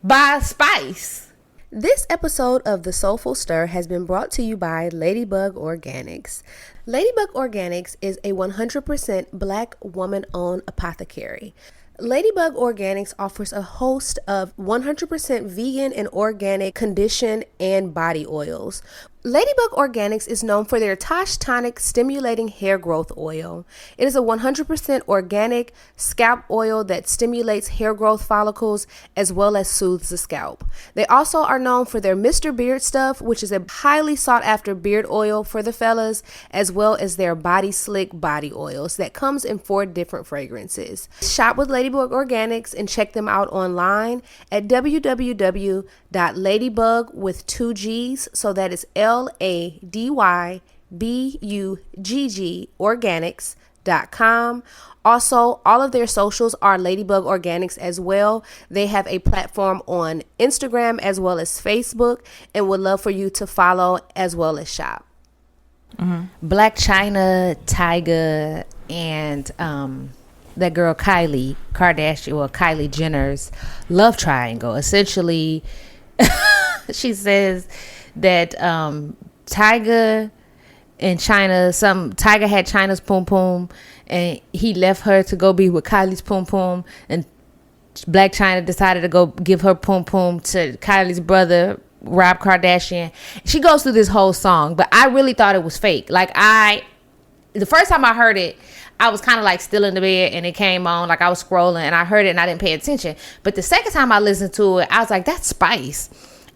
by Spice. This episode of The Soulful Stir has been brought to you by Ladybug Organics. Ladybug Organics is a 100% Black woman-owned apothecary. Ladybug Organics offers a host of 100% vegan and organic condition and body oils. Ladybug Organics is known for their Tash Tonic stimulating hair growth oil. It is a 100% organic scalp oil that stimulates hair growth follicles as well as soothes the scalp. They also are known for their Mr. Beard Stuff, which is a highly sought after beard oil for the fellas, as well as their Body Slick body oils that comes in 4 different fragrances. Shop with Ladybug Organics and check them out online at www.ladybug with 2 G's, so that is LADYBUGG organics.com. Also, all of their socials are Ladybug Organics as well. They have a platform on Instagram as well as Facebook and would love for you to follow as well as shop. Mm-hmm. Blacc Chyna, Tyga, and that girl Kylie Kardashian, or Kylie Jenner's love triangle. Essentially, she says that Tyga and Tyga had Chyna's pum pum and he left her to go be with Kylie's pum pum, and Blacc Chyna decided to go give her pum pum to Kylie's brother Rob Kardashian. She goes through this whole song, but I really thought it was fake. Like, the first time I heard it, I was kind of like still in the bed and it came on, like I was scrolling and I heard it and I didn't pay attention. But the second time I listened to it, I was like, that's Spice.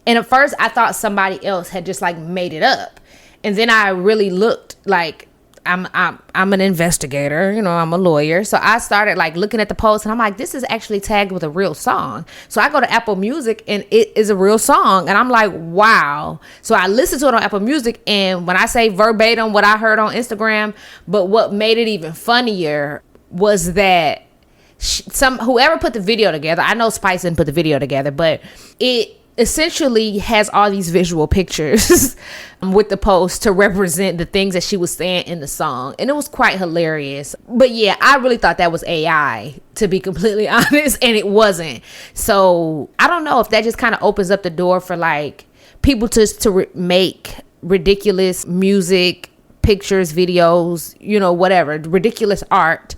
And at first I thought somebody else had just like made it up. And then I really looked, like, I'm an investigator, you know, I'm a lawyer. So I started like looking at the post and I'm like, this is actually tagged with a real song. So I go to Apple Music and it is a real song. And I'm like, wow. So I listened to it on Apple Music, and when I say verbatim what I heard on Instagram, but what made it even funnier was that whoever put the video together, I know Spice didn't put the video together, but it essentially has all these visual pictures with the post to represent the things that she was saying in the song, and it was quite hilarious. But yeah, I really thought that was AI, to be completely honest, and it wasn't. So I don't know if that just kind of opens up the door for like people to make ridiculous music, pictures, videos, you know, whatever, ridiculous art,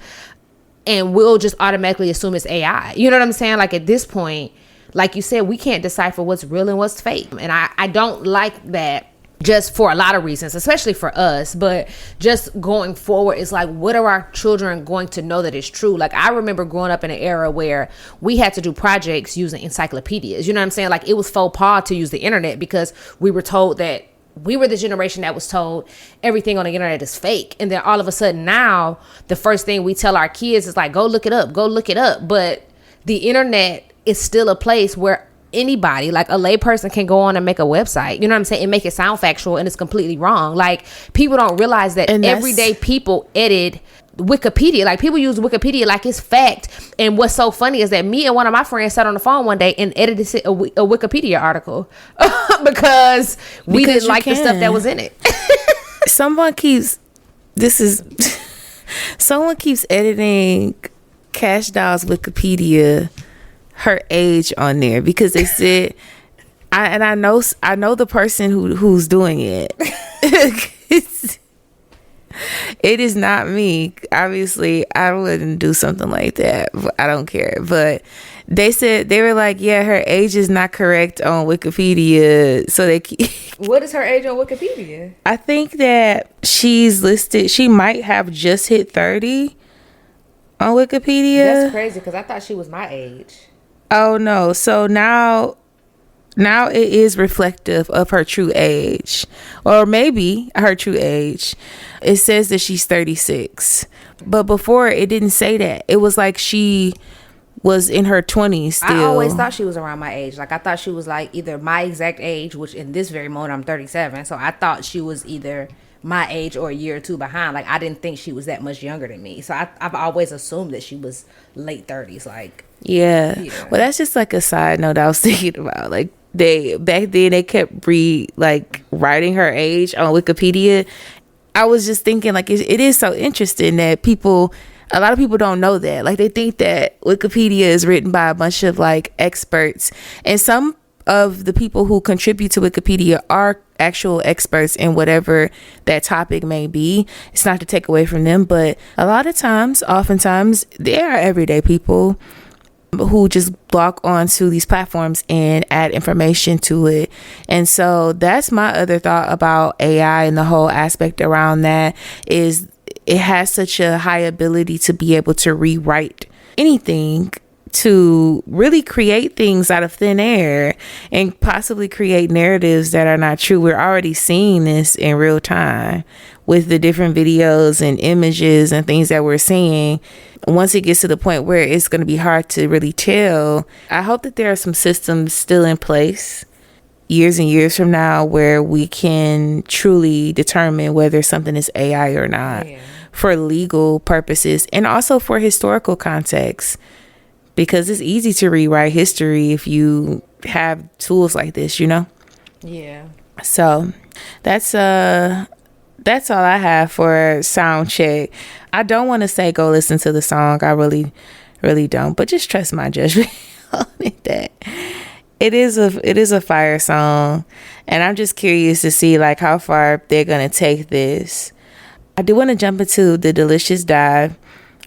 and we'll just automatically assume it's AI. You know what I'm saying? Like, at this point, like you said, we can't decipher what's real and what's fake. And I don't like that just for a lot of reasons, especially for us, but just going forward, it's like, what are our children going to know that is true? Like, I remember growing up in an era where we had to do projects using encyclopedias. You know what I'm saying? Like, it was faux pas to use the internet because we were told that we were the generation that was told everything on the internet is fake. And then all of a sudden now, the first thing we tell our kids is like, go look it up, go look it up. But the internet is still a place where anybody, like a layperson, can go on and make a website, you know what I'm saying, and make it sound factual, and it's completely wrong. Like, people don't realize that everyday people edit Wikipedia. Like, people use Wikipedia like it's fact. And what's so funny is that me and one of my friends sat on the phone one day and edited a Wikipedia article because we didn't like the stuff that was in it. Someone keeps editing Cash Doll's Wikipedia, her age on there, because they said, I know the person who's doing it. It is not me. Obviously, I wouldn't do something like that. I don't care. But they said, they were like, yeah, her age is not correct on Wikipedia. So they What is her age on Wikipedia? I think that she's listed, she might have just hit 30 on Wikipedia. That's crazy, because I thought she was my age. Oh no. So now it is reflective of her true age, or maybe her true age. It says that she's 36, but before it didn't say that. It was like she was in her 20s still. I always thought she was around my age. Like, I thought she was like either my exact age, which in this very moment I'm 37, so I thought she was either my age or a year or two behind. Like, I didn't think she was that much younger than me, so I've always assumed that she was late 30s. Like, yeah. Well, that's just like a side note I was thinking about. Like, back then they kept writing her age on Wikipedia. I was just thinking, like, it is so interesting that a lot of people don't know that. Like, they think that Wikipedia is written by a bunch of like experts, and some of the people who contribute to Wikipedia are actual experts in whatever that topic may be. It's not to take away from them, but oftentimes they are everyday people who just log onto these platforms and add information to it. And so that's my other thought about AI, and the whole aspect around that is it has such a high ability to be able to rewrite anything, to really create things out of thin air and possibly create narratives that are not true. We're already seeing this in real time with the different videos and images and things that we're seeing. Once it gets to the point where it's going to be hard to really tell, I hope that there are some systems still in place years and years from now where we can truly determine whether something is AI or not, for legal purposes and also for historical context, because it's easy to rewrite history if you have tools like this, you know? Yeah. So that's all I have for sound check. I don't want to say go listen to the song. I really, really don't. But just trust my judgment on it. That it is a fire song, and I'm just curious to see like how far they're gonna take this. I do want to jump into the delicious dive,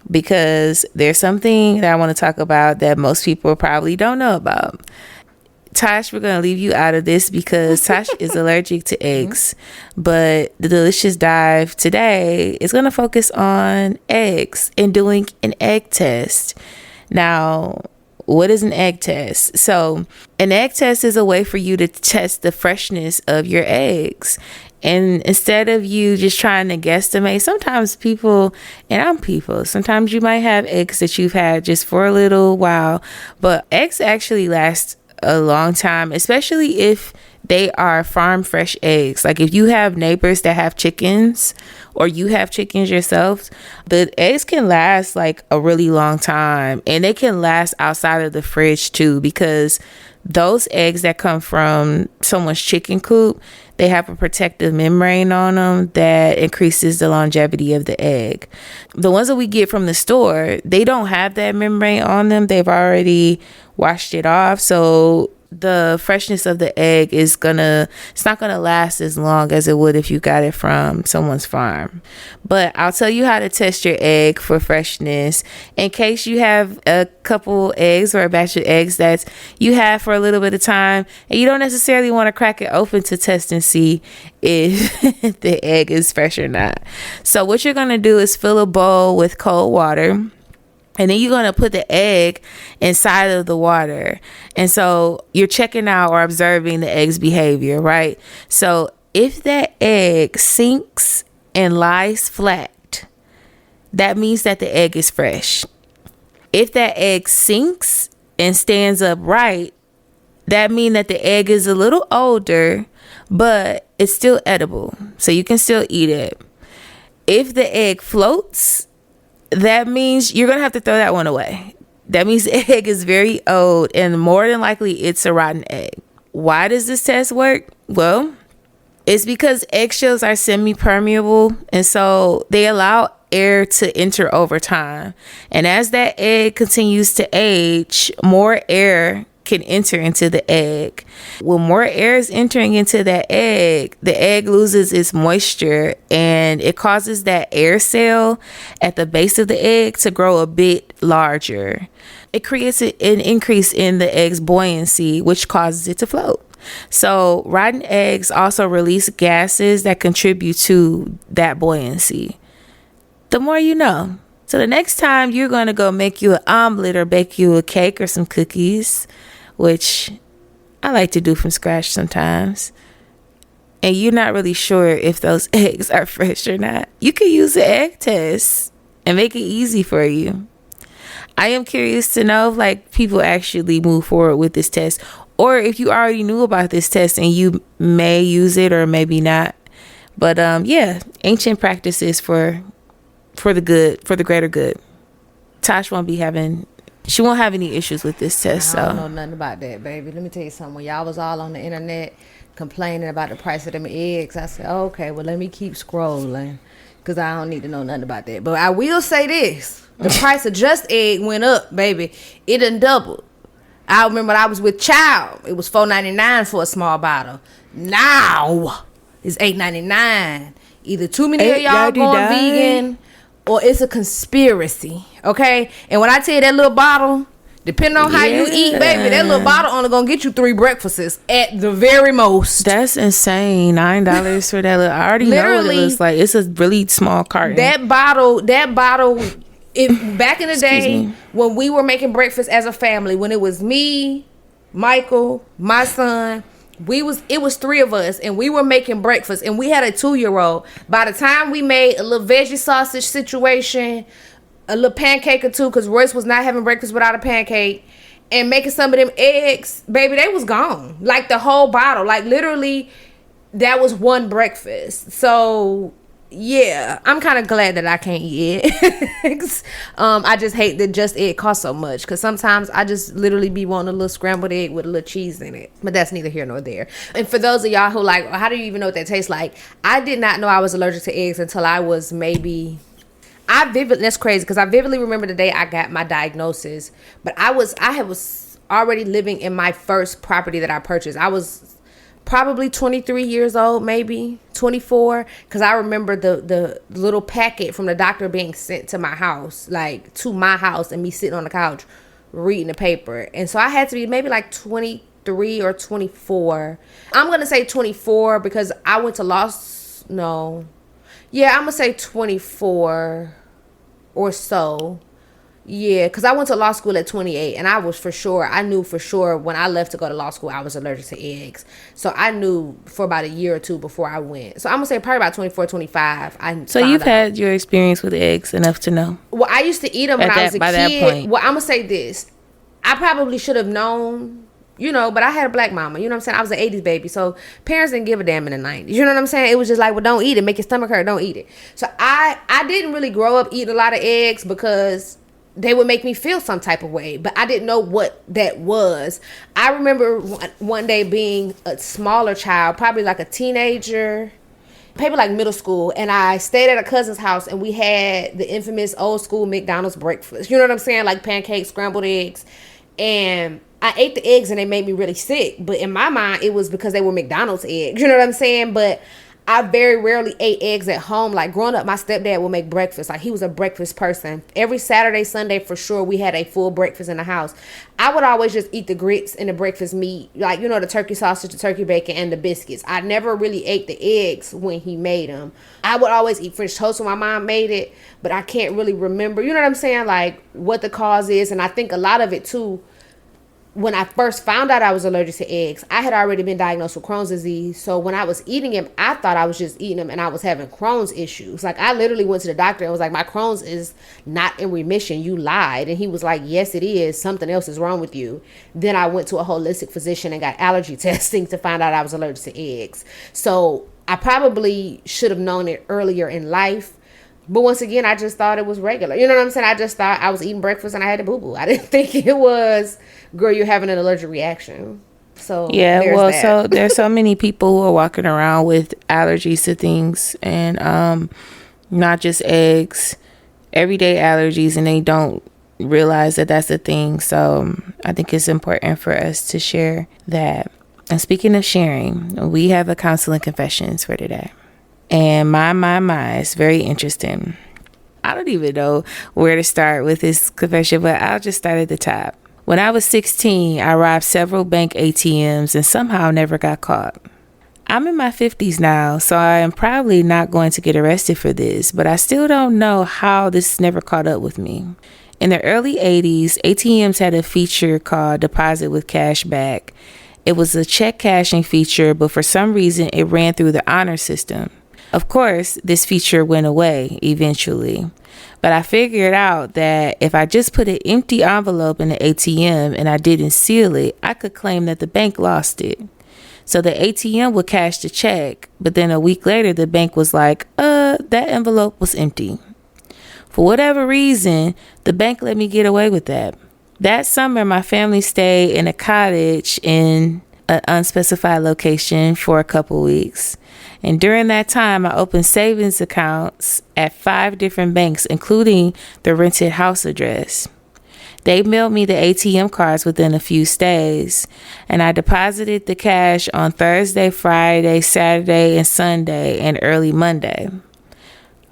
because there's something that I want to talk about that most people probably don't know about. Tash, we're going to leave you out of this because Tash is allergic to eggs. But the delicious dive today is going to focus on eggs and doing an egg test. Now, what is an egg test? So an egg test is a way for you to test the freshness of your eggs. And instead of you just trying to guesstimate, sometimes sometimes you might have eggs that you've had just for a little while, but eggs actually last a long time, especially if they are farm fresh eggs. Like if you have neighbors that have chickens, or you have chickens yourself, the eggs can last like a really long time, and they can last outside of the fridge too, because those eggs that come from someone's chicken coop, they have a protective membrane on them that increases the longevity of the egg. The ones that we get from the store, they don't have that membrane on them. They've already washed it off. So the freshness of the egg it's not gonna last as long as it would if you got it from someone's farm. But I'll tell you how to test your egg for freshness in case you have a couple eggs or a batch of eggs that you have for a little bit of time and you don't necessarily want to crack it open to test and see if the egg is fresh or not. So what you're gonna do is fill a bowl with cold water. And then you're going to put the egg inside of the water. And so you're checking out or observing the egg's behavior, right? So if that egg sinks and lies flat, that means that the egg is fresh. If that egg sinks and stands upright, that means that the egg is a little older, but it's still edible. So you can still eat it. If the egg floats, that means you're going to have to throw that one away. That means the egg is very old and more than likely it's a rotten egg. Why does this test work? Well, it's because eggshells are semi-permeable and so they allow air to enter over time. And as that egg continues to age, more air can enter into the egg. When more air is entering into that egg, the egg loses its moisture and it causes that air cell at the base of the egg to grow a bit larger. It creates an increase in the egg's buoyancy, which causes it to float. So rotten eggs also release gases that contribute to that buoyancy. The more you know. So the next time you're going to go make you an omelet or bake you a cake or some cookies, which I like to do from scratch sometimes, and you're not really sure if those eggs are fresh or not, you can use the egg test and make it easy for you. I am curious to know if like people actually move forward with this test, or if you already knew about this test and you may use it or maybe not. But yeah, ancient practices for the good, for the greater good. Tash she won't have any issues with this test. I don't know nothing about that, baby. Let me tell you something. When y'all was all on the internet complaining about the price of them eggs, I said, okay, well, let me keep scrolling because I don't need to know nothing about that. But I will say this. The price of Just Egg went up, baby. It done doubled. I remember when I was with Child, it was $4.99 for a small bottle. Now it's $8.99. Either too many of y'all going vegan or it's a conspiracy, okay? And when I tell you that little bottle, depending on how you eat, baby, that little bottle only gonna get you 3 breakfasts at the very most. That's insane. $9 for that little. I already know what it looks like. It's a really small carton. That bottle. Back in the day when we were making breakfast as a family, when it was me, Michael, my son. It was 3 of us and we were making breakfast and we had a 2-year-old. By the time we made a little veggie sausage situation, a little pancake or 2, because Royce was not having breakfast without a pancake, and making some of them eggs, baby, they was gone. Like the whole bottle. Like literally that was one breakfast. So yeah, I'm kind of glad that I can't eat eggs. I just hate that Just Egg costs so much because sometimes I just literally be wanting a little scrambled egg with a little cheese in it. But that's neither here nor there. And for those of y'all who like, how do you even know what that tastes like? I did not know I was allergic to eggs until I was that's crazy because I vividly remember the day I got my diagnosis. But I was already living in my first property that I purchased. I was probably 23 years old, maybe 24, because I remember the little packet from the doctor being sent to my house, and me sitting on the couch reading the paper. And so I had to be maybe like 23 or 24. I'm gonna say 24 because I went to I'm gonna say 24 or so. Yeah, because I went to law school at 28, and I knew for sure when I left to go to law school, I was allergic to eggs. So I knew for about a year or 2 before I went. So I'm going to say probably about 24, 25. So you've had your experience with eggs enough to know. Well, I used to eat them when I was a kid. That point. Well, I'm going to say this. I probably should have known, but I had a black mama. You know what I'm saying? I was an 80s baby. So parents didn't give a damn in the 90s. You know what I'm saying? It was just like, well, don't eat it. Make your stomach hurt. Don't eat it. So I didn't really grow up eating a lot of eggs because they would make me feel some type of way, but I didn't know what that was. I remember one day being a smaller child, probably like a teenager, maybe like middle school, and I stayed at a cousin's house, and we had the infamous old school McDonald's breakfast. You know what I'm saying? Like pancakes, scrambled eggs, and I ate the eggs and they made me really sick. But in my mind, it was because they were McDonald's eggs. You know what I'm saying? But I very rarely ate eggs at home. Like growing up, my stepdad would make breakfast. Like he was a breakfast person. Every Saturday, Sunday, for sure, we had a full breakfast in the house. I would always just eat the grits and the breakfast meat. Like, you know, the turkey sausage, the turkey bacon, and the biscuits. I never really ate the eggs when he made them. I would always eat French toast when my mom made it. But I can't really remember, you know what I'm saying? Like what the cause is. And I think a lot of it too, when I first found out I was allergic to eggs, I had already been diagnosed with Crohn's disease. So when I was eating them, I thought I was just eating them and I was having Crohn's issues. Like I literally went to the doctor and was like, my Crohn's is not in remission. You lied. And he was like, yes, it is. Something else is wrong with you. Then I went to a holistic physician and got allergy testing to find out I was allergic to eggs. So I probably should have known it earlier in life. But once again, I just thought it was regular. You know what I'm saying? I just thought I was eating breakfast and I had a boo-boo. I didn't think it was, girl, you're having an allergic reaction. So yeah, well, that. so there's so many people who are walking around with allergies to things, and not just eggs, everyday allergies, and they don't realize that that's a thing. So I think it's important for us to share that. And speaking of sharing, we have a counseling confessions for today. And my, it's very interesting. I don't even know where to start with this confession, but I'll just start at the top. When I was 16, I robbed several bank ATMs and somehow never got caught. I'm in my 50s now, so I am probably not going to get arrested for this, but I still don't know how this never caught up with me. In the early 80s, ATMs had a feature called Deposit with Cash Back. It was a check cashing feature, but for some reason, it ran through the honor system. Of course, this feature went away eventually, but I figured out that if I just put an empty envelope in the ATM and I didn't seal it, I could claim that the bank lost it. So the ATM would cash the check, but then a week later, the bank was like, that envelope was empty. For whatever reason, the bank let me get away with that. That summer, my family stayed in a cottage in an unspecified location for a couple weeks. And during that time, I opened savings accounts at 5 different banks, including the rented house address. They mailed me the ATM cards within a few stays, and I deposited the cash on Thursday, Friday, Saturday, and Sunday, and early Monday.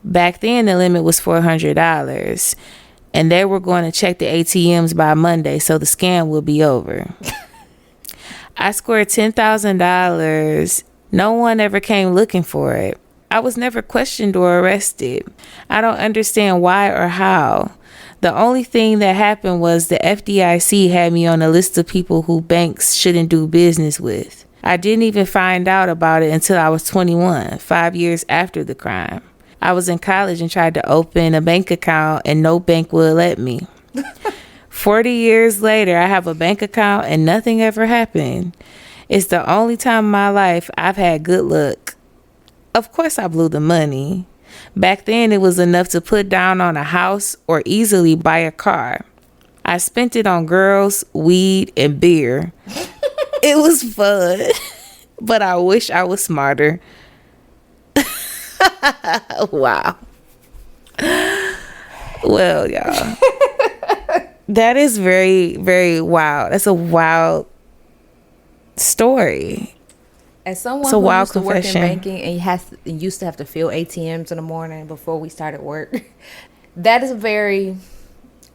Back then, the limit was $400, and they were going to check the ATMs by Monday, so the scam would be over. I scored $10,000. No one ever came looking for it. I was never questioned or arrested. I don't understand why or how. The only thing that happened was the FDIC had me on a list of people who banks shouldn't do business with. I didn't even find out about it until I was 21, 5 years after the crime. I was in college and tried to open a bank account and no bank would let me. 40 years later, I have a bank account and nothing ever happened. It's the only time in my life I've had good luck. Of course, I blew the money. Back then, it was enough to put down on a house or easily buy a car. I spent it on girls, weed, and beer. It was fun, but I wish I was smarter. Wow. Well, y'all. That is very, very wild. That's a wild story. As someone who used to work in banking and used to have to fill ATMs in the morning before we started work, that is very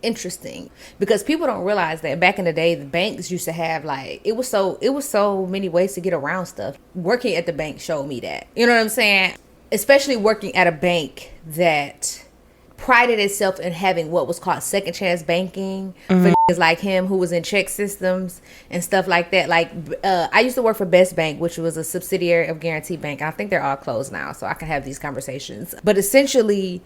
interesting because people don't realize that back in the day the banks used to have like it was so many ways to get around stuff. Working at the bank showed me that. You know what I'm saying? Especially working at a bank that prided itself in having what was called second chance banking for niggas like him who was in check systems and stuff like that. Like I used to work for Best Bank, which was a subsidiary of Guarantee Bank. I think they're all closed now, so I can have these conversations. But essentially,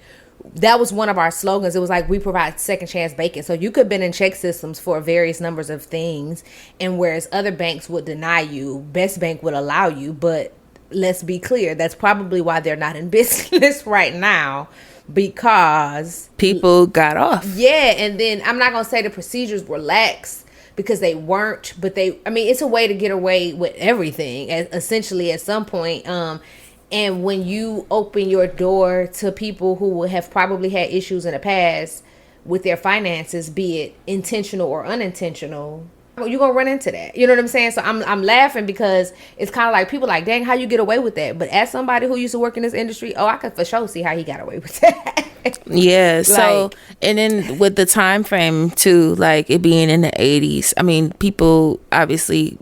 that was one of our slogans. It was like, we provide second chance banking. So you could have been in check systems for various numbers of things, and whereas other banks would deny you, Best Bank would allow you. But let's be clear, that's probably why they're not in business right now, because people got off. Yeah, and then I'm not gonna say the procedures were lax because they weren't, but it's a way to get away with everything essentially at some point. And when you open your door to people who have probably had issues in the past with their finances, be it intentional or unintentional, You're gonna run into that. You know what I'm saying? So I'm laughing because it's kind of like people like, dang, how you get away with that? But as somebody who used to work in this industry, I could for sure see how he got away with that. Yeah. So, Like, and then with the time frame too, like it being in the 80s, I mean, people obviously,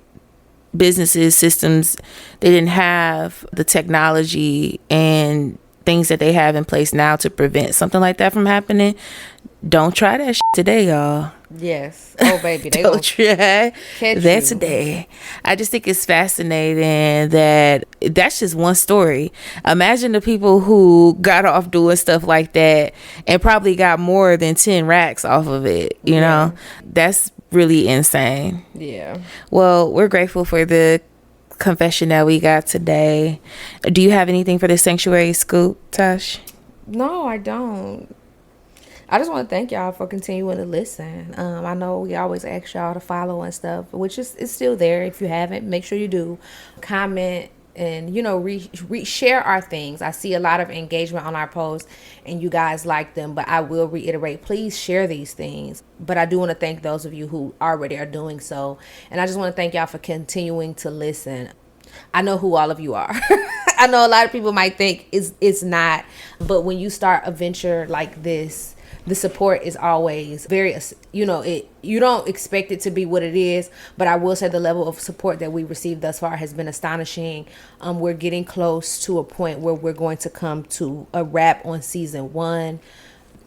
businesses, systems, they didn't have the technology and things that they have in place now to prevent something like that from happening. Don't try that today, y'all. yes. Oh, baby. They Don't try that you. today. I just think it's fascinating that that's just one story. Imagine the people who got off doing stuff like that and probably got more than 10 racks off of it. You know, that's really insane. Yeah. Well, we're grateful for the confession that we got today. Do you have anything for the sanctuary scoop, Tash? No, I don't. I just want to thank y'all for continuing to listen. I know we always ask y'all to follow and stuff, which is still there. If you haven't, make sure you do. Comment and, you know, share our things. I see a lot of engagement on our posts and you guys like them, but I will reiterate, please share these things. But I do want to thank those of you who already are doing so. And I just want to thank y'all for continuing to listen. I know who all of you are. I know a lot of people might think it's not, but when you start a venture like this, the support is always very, you know, you don't expect it to be what it is, but I will say the level of support that we received thus far has been astonishing. We're getting close to a point where we're going to come to a wrap on season 1.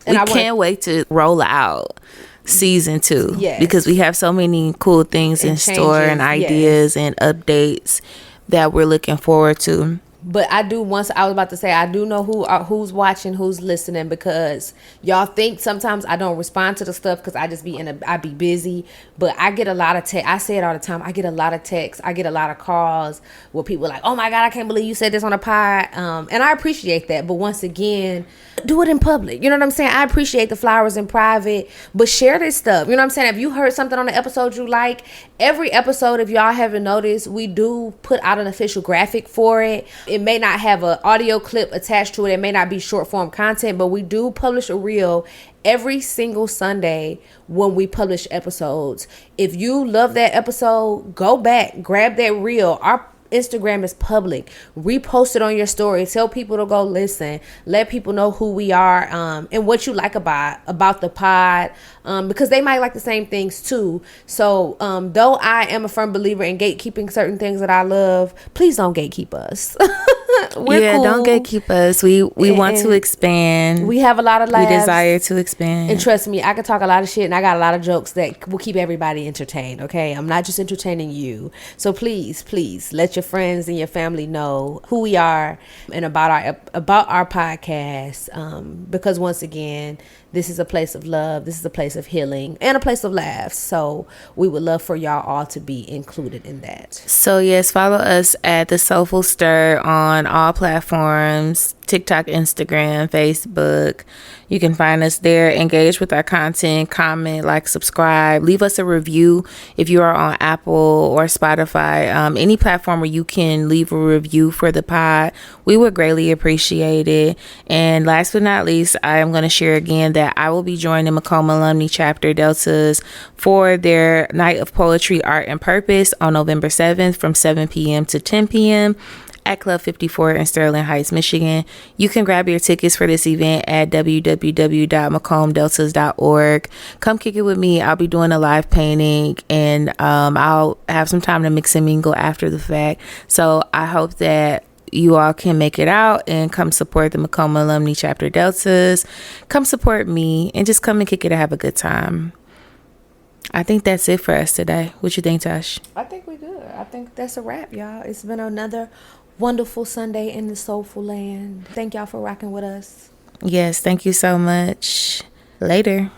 And I can't wait to roll out season 2. Yes. Because we have so many cool things in store and ideas and updates that we're looking forward to. But I do was about to say, I do know who's watching, who's listening, because y'all think sometimes I don't respond to the stuff because I just I be busy. But I get a lot of text. I say it all the time. I get a lot of texts. I get a lot of calls where people are like, oh my God, I can't believe you said this on a pod. And I appreciate that. But once again, do it in public. You know what I'm saying? I appreciate the flowers in private, but share this stuff. You know what I'm saying? If you heard something on the episode you like, every episode, if y'all haven't noticed, we do put out an official graphic for it. It may not have an audio clip attached to it. It may not be short form content, but we do publish a reel every single Sunday when we publish episodes. If you love that episode, go back, grab that reel. Our Instagram is public. Repost it on your story. Tell people to go listen. Let people know who we are and what you like about the pod, because they might like the same things too. So though I am a firm believer in gatekeeping certain things that I love, please don't gatekeep us. We're cool. Don't gatekeep us. We want to expand. We have a lot of laughs. We desire to expand. And trust me, I can talk a lot of shit and I got a lot of jokes that will keep everybody entertained, okay? I'm not just entertaining you. So please let your friends and your family know who we are and about our podcast, because once again, this is a place of love. This is a place of healing and a place of laughs. So we would love for y'all all to be included in that. So yes, follow us at The Soulful Stir on all platforms, TikTok, Instagram, Facebook. You can find us there. Engage with our content, comment, like, subscribe, leave us a review if you are on Apple or Spotify, any platform where you can leave a review for the pod. We would greatly appreciate it. And last but not least, I am going to share again that I will be joining Macomb Alumni Chapter Deltas for their Night of Poetry, Art, and Purpose on November 7th from 7 p.m. to 10 p.m. at Club 54 in Sterling Heights, Michigan. You can grab your tickets for this event at www.macombdeltas.org. Come kick it with me. I'll be doing a live painting and I'll have some time to mix and mingle after the fact. So I hope that you all can make it out and come support the Macomb Alumni Chapter Deltas. Come support me and just come and kick it and have a good time. I think that's it for us today. What you think, Tash? I think we good. I think that's a wrap, y'all. It's been another wonderful Sunday in the Soulful Land. Thank y'all for rocking with us. Yes, thank you so much. Later.